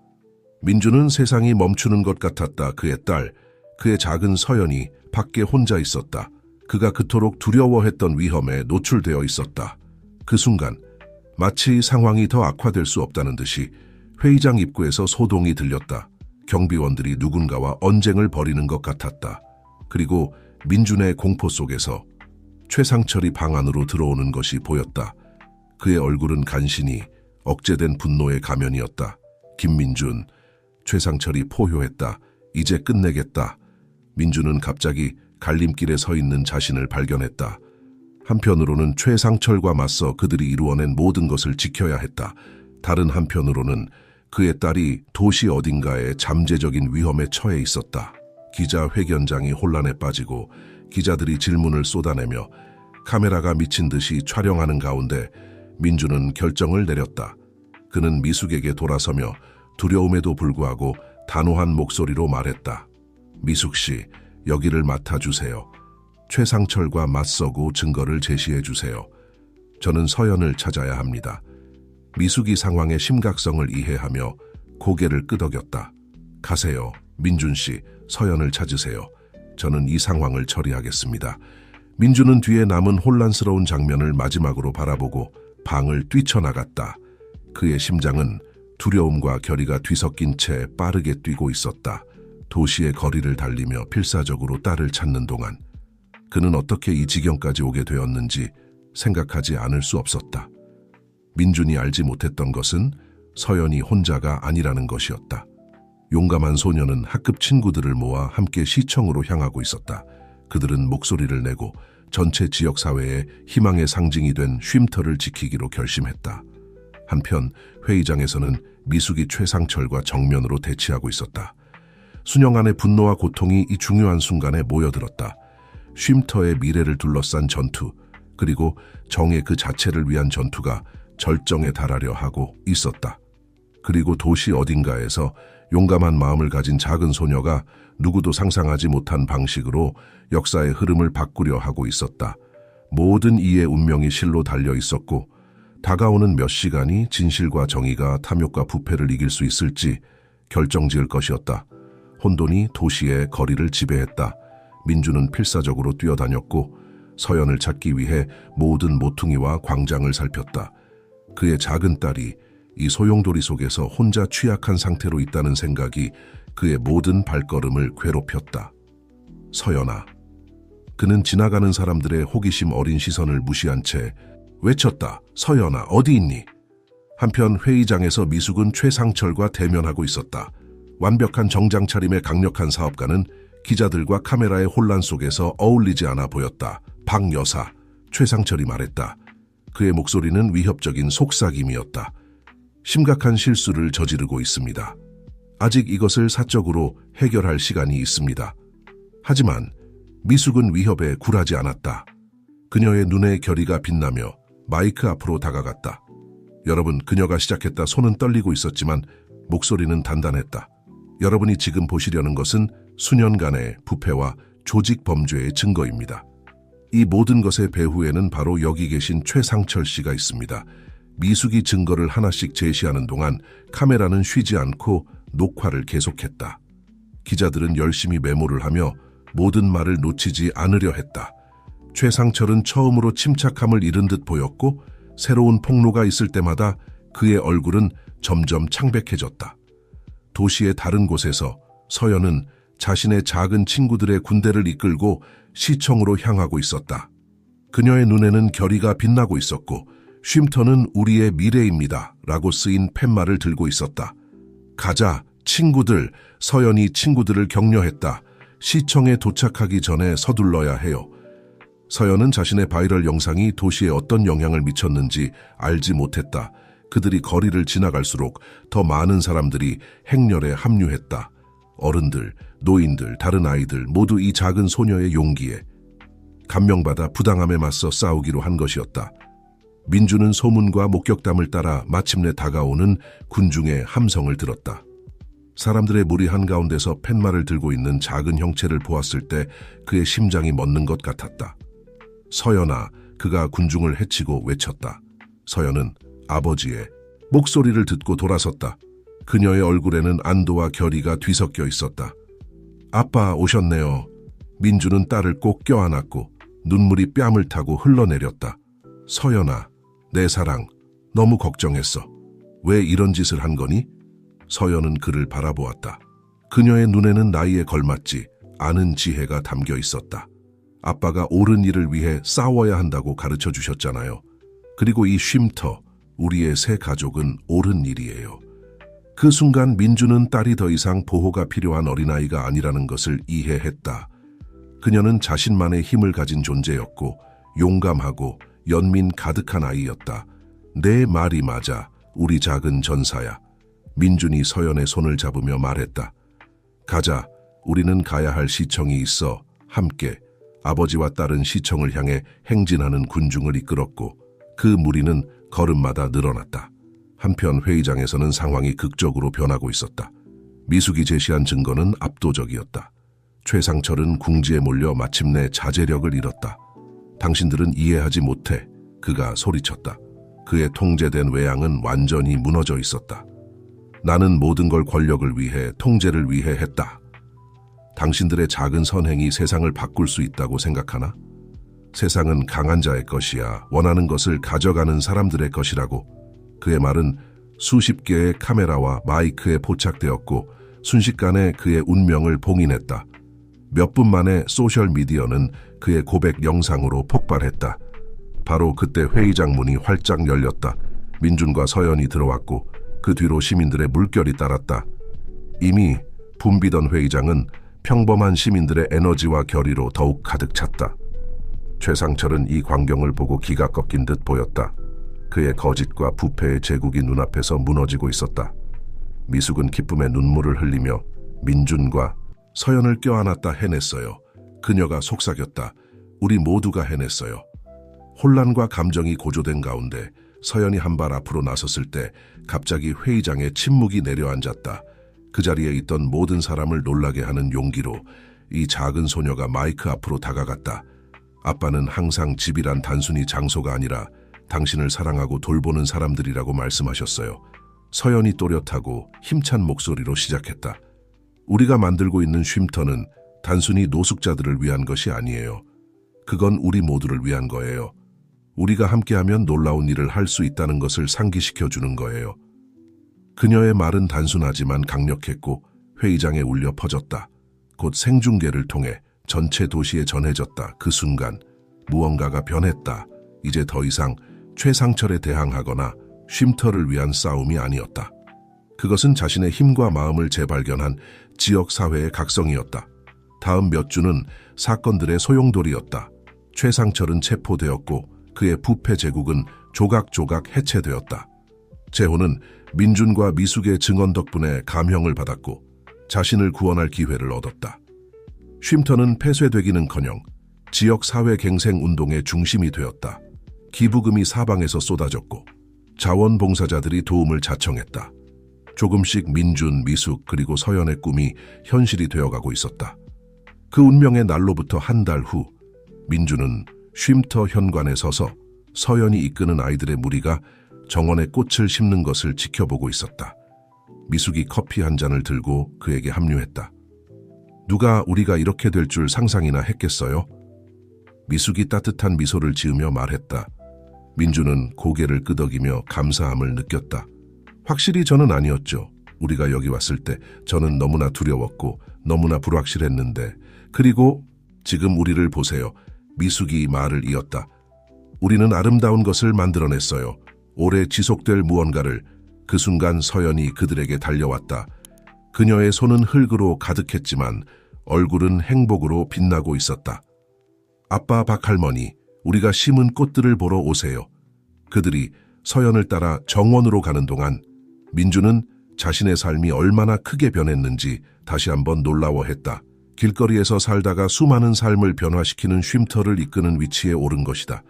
민주는 세상이 멈추는 것 같았다. 그의 딸, 그의 작은 서연이 밖에 혼자 있었다. 그가 그토록 두려워했던 위험에 노출되어 있었다. 그 순간 마치 상황이 더 악화될 수 없다는 듯이 회의장 입구에서 소동이 들렸다. 경비원들이 누군가와 언쟁을 벌이는 것 같았다. 그리고 민준의 공포 속에서 최상철이 방 안으로 들어오는 것이 보였다. 그의 얼굴은 간신히 억제된 분노의 가면이었다. 김민준, 최상철이 포효했다. 이제 끝내겠다. 민준은 갑자기 갈림길에 서 있는 자신을 발견했다. 한편으로는 최상철과 맞서 그들이 이루어낸 모든 것을 지켜야 했다. 다른 한편으로는 그의 딸이 도시 어딘가에 잠재적인 위험에 처해 있었다. 기자회견장이 혼란에 빠지고 기자들이 질문을 쏟아내며 카메라가 미친 듯이 촬영하는 가운데 민주는 결정을 내렸다. 그는 미숙에게 돌아서며 두려움에도 불구하고 단호한 목소리로 말했다. 미숙 씨, 여기를 맡아주세요. 최상철과 맞서고 증거를 제시해주세요. 저는 서연을 찾아야 합니다. 미숙이 상황의 심각성을 이해하며 고개를 끄덕였다. 가세요. 민준 씨, 서연을 찾으세요. 저는 이 상황을 처리하겠습니다. 민준은 뒤에 남은 혼란스러운 장면을 마지막으로 바라보고 방을 뛰쳐나갔다. 그의 심장은 두려움과 결의가 뒤섞인 채 빠르게 뛰고 있었다. 도시의 거리를 달리며 필사적으로 딸을 찾는 동안 그는 어떻게 이 지경까지 오게 되었는지 생각하지 않을 수 없었다. 민준이 알지 못했던 것은 서연이 혼자가 아니라는 것이었다. 용감한 소녀는 학급 친구들을 모아 함께 시청으로 향하고 있었다. 그들은 목소리를 내고 전체 지역사회의 희망의 상징이 된 쉼터를 지키기로 결심했다. 한편 회의장에서는 미숙이 최상철과 정면으로 대치하고 있었다. 순영 안의 분노와 고통이 이 중요한 순간에 모여들었다. 쉼터의 미래를 둘러싼 전투, 그리고 정의 그 자체를 위한 전투가 절정에 달하려 하고 있었다. 그리고 도시 어딘가에서 용감한 마음을 가진 작은 소녀가 누구도 상상하지 못한 방식으로 역사의 흐름을 바꾸려 하고 있었다. 모든 이의 운명이 실로 달려 있었고 다가오는 몇 시간이 진실과 정의가 탐욕과 부패를 이길 수 있을지 결정지을 것이었다. 혼돈이 도시의 거리를 지배했다. 민주는 필사적으로 뛰어다녔고 서연을 찾기 위해 모든 모퉁이와 광장을 살폈다. 그의 작은 딸이 이 소용돌이 속에서 혼자 취약한 상태로 있다는 생각이 그의 모든 발걸음을 괴롭혔다. 서연아. 그는 지나가는 사람들의 호기심 어린 시선을 무시한 채 외쳤다. 서연아, 어디 있니? 한편 회의장에서 미숙은 최상철과 대면하고 있었다. 완벽한 정장 차림의 강력한 사업가는 기자들과 카메라의 혼란 속에서 어울리지 않아 보였다. 박 여사, 최상철이 말했다. 그의 목소리는 위협적인 속삭임이었다. 심각한 실수를 저지르고 있습니다. 아직 이것을 사적으로 해결할 시간이 있습니다. 하지만 미숙은 위협에 굴하지 않았다. 그녀의 눈의 결의가 빛나며 마이크 앞으로 다가갔다. 여러분, 그녀가 시작했다. 손은 떨리고 있었지만 목소리는 단단했다. 여러분이 지금 보시려는 것은 수년간의 부패와 조직 범죄의 증거입니다. 이 모든 것의 배후에는 바로 여기 계신 최상철 씨가 있습니다. 미숙이 증거를 하나씩 제시하는 동안 카메라는 쉬지 않고 녹화를 계속했다. 기자들은 열심히 메모를 하며 모든 말을 놓치지 않으려 했다. 최상철은 처음으로 침착함을 잃은 듯 보였고 새로운 폭로가 있을 때마다 그의 얼굴은 점점 창백해졌다. 도시의 다른 곳에서 서연은 자신의 작은 친구들의 군대를 이끌고 시청으로 향하고 있었다. 그녀의 눈에는 결의가 빛나고 있었고 쉼터는 우리의 미래입니다 라고 쓰인 팻말을 들고 있었다. 가자, 친구들. 서연이 친구들을 격려했다. 시청에 도착하기 전에 서둘러야 해요. 서연은 자신의 바이럴 영상이 도시에 어떤 영향을 미쳤는지 알지 못했다. 그들이 거리를 지나갈수록 더 많은 사람들이 행렬에 합류했다. 어른들, 노인들, 다른 아이들 모두 이 작은 소녀의 용기에 감명받아 부당함에 맞서 싸우기로 한 것이었다. 민주는 소문과 목격담을 따라 마침내 다가오는 군중의 함성을 들었다. 사람들의 무리 한가운데서 팻말을 들고 있는 작은 형체를 보았을 때 그의 심장이 멎는 것 같았다. 서연아, 그가 군중을 해치고 외쳤다. 서연은 아버지의 목소리를 듣고 돌아섰다. 그녀의 얼굴에는 안도와 결의가 뒤섞여 있었다. 아빠 오셨네요. 민주는 딸을 꼭 껴안았고 눈물이 뺨을 타고 흘러내렸다. 서연아, 내 사랑, 너무 걱정했어. 왜 이런 짓을 한 거니? 서연은 그를 바라보았다. 그녀의 눈에는 나이에 걸맞지 않은 지혜가 담겨 있었다. 아빠가 옳은 일을 위해 싸워야 한다고 가르쳐 주셨잖아요. 그리고 이 쉼터, 우리의 새 가족은 옳은 일이에요. 그 순간 민주는 딸이 더 이상 보호가 필요한 어린아이가 아니라는 것을 이해했다. 그녀는 자신만의 힘을 가진 존재였고 용감하고 연민 가득한 아이였다. 내 말이 맞아, 우리 작은 전사야. 민준이 서연의 손을 잡으며 말했다. 가자, 우리는 가야 할 시청이 있어. 함께. 아버지와 딸은 시청을 향해 행진하는 군중을 이끌었고 그 무리는 걸음마다 늘어났다. 한편 회의장에서는 상황이 극적으로 변하고 있었다. 미숙이 제시한 증거는 압도적이었다. 최상철은 궁지에 몰려 마침내 자제력을 잃었다. 당신들은 이해하지 못해. 그가 소리쳤다. 그의 통제된 외양은 완전히 무너져 있었다. 나는 모든 걸 권력을 위해, 통제를 위해 했다. 당신들의 작은 선행이 세상을 바꿀 수 있다고 생각하나? 세상은 강한 자의 것이야. 원하는 것을 가져가는 사람들의 것이라고. 그의 말은 수십 개의 카메라와 마이크에 포착되었고 순식간에 그의 운명을 봉인했다. 몇 분 만에 소셜미디어는 그의 고백 영상으로 폭발했다. 바로 그때 회의장 문이 활짝 열렸다. 민준과 서연이 들어왔고 그 뒤로 시민들의 물결이 따랐다. 이미 붐비던 회의장은 평범한 시민들의 에너지와 결의로 더욱 가득 찼다. 최상철은 이 광경을 보고 기가 꺾인 듯 보였다. 그의 거짓과 부패의 제국이 눈앞에서 무너지고 있었다. 미숙은 기쁨의 눈물을 흘리며 민준과 서연을 껴안았다. 해냈어요. 그녀가 속삭였다. 우리 모두가 해냈어요. 혼란과 감정이 고조된 가운데 서연이 한 발 앞으로 나섰을 때 갑자기 회의장에 침묵이 내려앉았다. 그 자리에 있던 모든 사람을 놀라게 하는 용기로 이 작은 소녀가 마이크 앞으로 다가갔다. 아빠는 항상 집이란 단순히 장소가 아니라 당신을 사랑하고 돌보는 사람들이라고 말씀하셨어요. 서연이 또렷하고 힘찬 목소리로 시작했다. 우리가 만들고 있는 쉼터는 단순히 노숙자들을 위한 것이 아니에요. 그건 우리 모두를 위한 거예요. 우리가 함께하면 놀라운 일을 할 수 있다는 것을 상기시켜 주는 거예요. 그녀의 말은 단순하지만 강력했고 회의장에 울려 퍼졌다. 곧 생중계를 통해 전체 도시에 전해졌다. 그 순간 무언가가 변했다. 이제 더 이상 최상철에 대항하거나 쉼터를 위한 싸움이 아니었다. 그것은 자신의 힘과 마음을 재발견한 지역사회의 각성이었다. 다음 몇 주는 사건들의 소용돌이였다. 최상철은 체포되었고 그의 부패 제국은 조각조각 해체되었다. 재호는 민준과 미숙의 증언 덕분에 감형을 받았고 자신을 구원할 기회를 얻었다. 쉼터는 폐쇄되기는커녕 지역 사회 갱생 운동의 중심이 되었다. 기부금이 사방에서 쏟아졌고 자원봉사자들이 도움을 자청했다. 조금씩 민준, 미숙 그리고 서연의 꿈이 현실이 되어가고 있었다. 그 운명의 날로부터 한 달 후 민준은 쉼터 현관에 서서 서연이 이끄는 아이들의 무리가 정원에 꽃을 심는 것을 지켜보고 있었다. 미숙이 커피 한 잔을 들고 그에게 합류했다. 누가 우리가 이렇게 될 줄 상상이나 했겠어요? 미숙이 따뜻한 미소를 지으며 말했다. 민주는 고개를 끄덕이며 감사함을 느꼈다. 확실히 저는 아니었죠. 우리가 여기 왔을 때 저는 너무나 두려웠고 너무나 불확실했는데, 그리고 지금 우리를 보세요. 미숙이 말을 이었다. 우리는 아름다운 것을 만들어냈어요. 오래 지속될 무언가를. 그 순간 서연이 그들에게 달려왔다. 그녀의 손은 흙으로 가득했지만 얼굴은 행복으로 빛나고 있었다. 아빠, 박할머니, 우리가 심은 꽃들을 보러 오세요. 그들이 서연을 따라 정원으로 가는 동안 민주는 자신의 삶이 얼마나 크게 변했는지 다시 한번 놀라워했다. 길거리에서 살다가 수많은 삶을 변화시키는 쉼터를 이끄는 위치에 오른 것이다.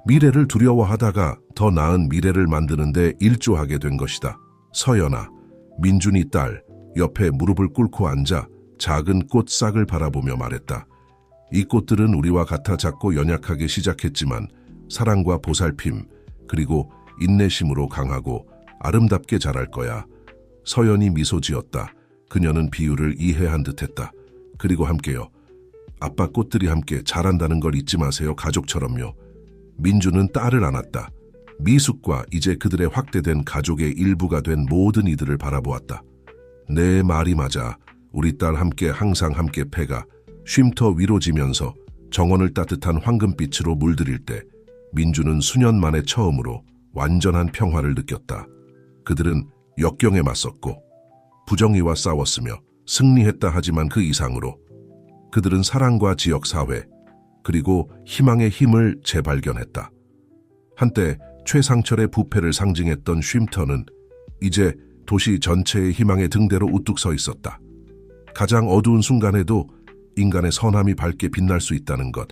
미래를 두려워하다가 더 나은 미래를 만드는 데 일조하게 된 것이다. 서연아, 민준이 딸, 옆에 무릎을 꿇고 앉아 작은 꽃싹을 바라보며 말했다. 이 꽃들은 우리와 같아 작고 연약하게 시작했지만 사랑과 보살핌, 그리고 인내심으로 강하고 아름답게 자랄 거야. 서연이 미소 지었다. 그녀는 비유를 이해한 듯했다. 그리고 함께요. 아빠, 꽃들이 함께 자란다는 걸 잊지 마세요. 가족처럼요. 민주는 딸을 안았다. 미숙과 이제 그들의 확대된 가족의 일부가 된 모든 이들을 바라보았다. 내 말이 맞아. 우리 딸 함께 항상 함께 패가 쉼터 위로 지면서 정원을 따뜻한 황금빛으로 물들일 때 민주는 수년 만에 처음으로 완전한 평화를 느꼈다. 그들은 역경에 맞섰고 부정의와 싸웠으며 승리했다. 하지만 그 이상으로 그들은 사랑과 지역사회, 그리고 희망의 힘을 재발견했다. 한때 최상철의 부패를 상징했던 쉼터는 이제 도시 전체의 희망의 등대로 우뚝 서 있었다. 가장 어두운 순간에도 인간의 선함이 밝게 빛날 수 있다는 것,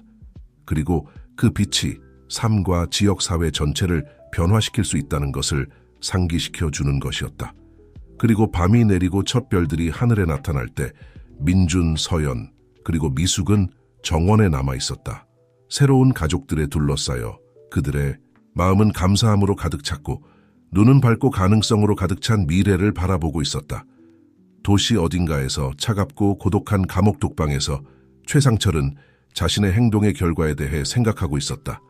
그리고 그 빛이 삶과 지역사회 전체를 변화시킬 수 있다는 것을 상기시켜 주는 것이었다. 그리고 밤이 내리고 첫 별들이 하늘에 나타날 때 민준, 서연, 그리고 미숙은 정원에 남아 있었다. 새로운 가족들에 둘러싸여 그들의 마음은 감사함으로 가득 찼고 눈은 밝고 가능성으로 가득 찬 미래를 바라보고 있었다. 도시 어딘가에서 차갑고 고독한 감옥 독방에서 최상철은 자신의 행동의 결과에 대해 생각하고 있었다.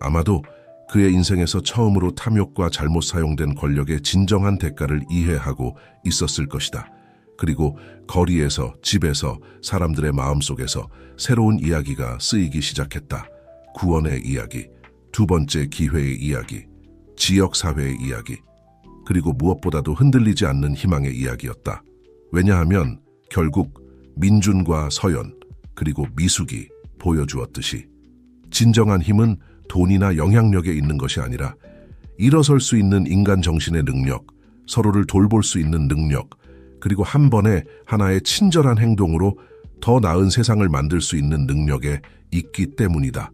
아마도 그의 인생에서 처음으로 탐욕과 잘못 사용된 권력의 진정한 대가를 이해하고 있었을 것이다. 그리고 거리에서, 집에서, 사람들의 마음속에서 새로운 이야기가 쓰이기 시작했다. 구원의 이야기, 두 번째 기회의 이야기, 지역사회의 이야기, 그리고 무엇보다도 흔들리지 않는 희망의 이야기였다. 왜냐하면 결국 민준과 서연, 그리고 미숙이 보여주었듯이 진정한 힘은 돈이나 영향력에 있는 것이 아니라 일어설 수 있는 인간 정신의 능력, 서로를 돌볼 수 있는 능력, 그리고 한 번에 하나의 친절한 행동으로 더 나은 세상을 만들 수 있는 능력에 있기 때문이다.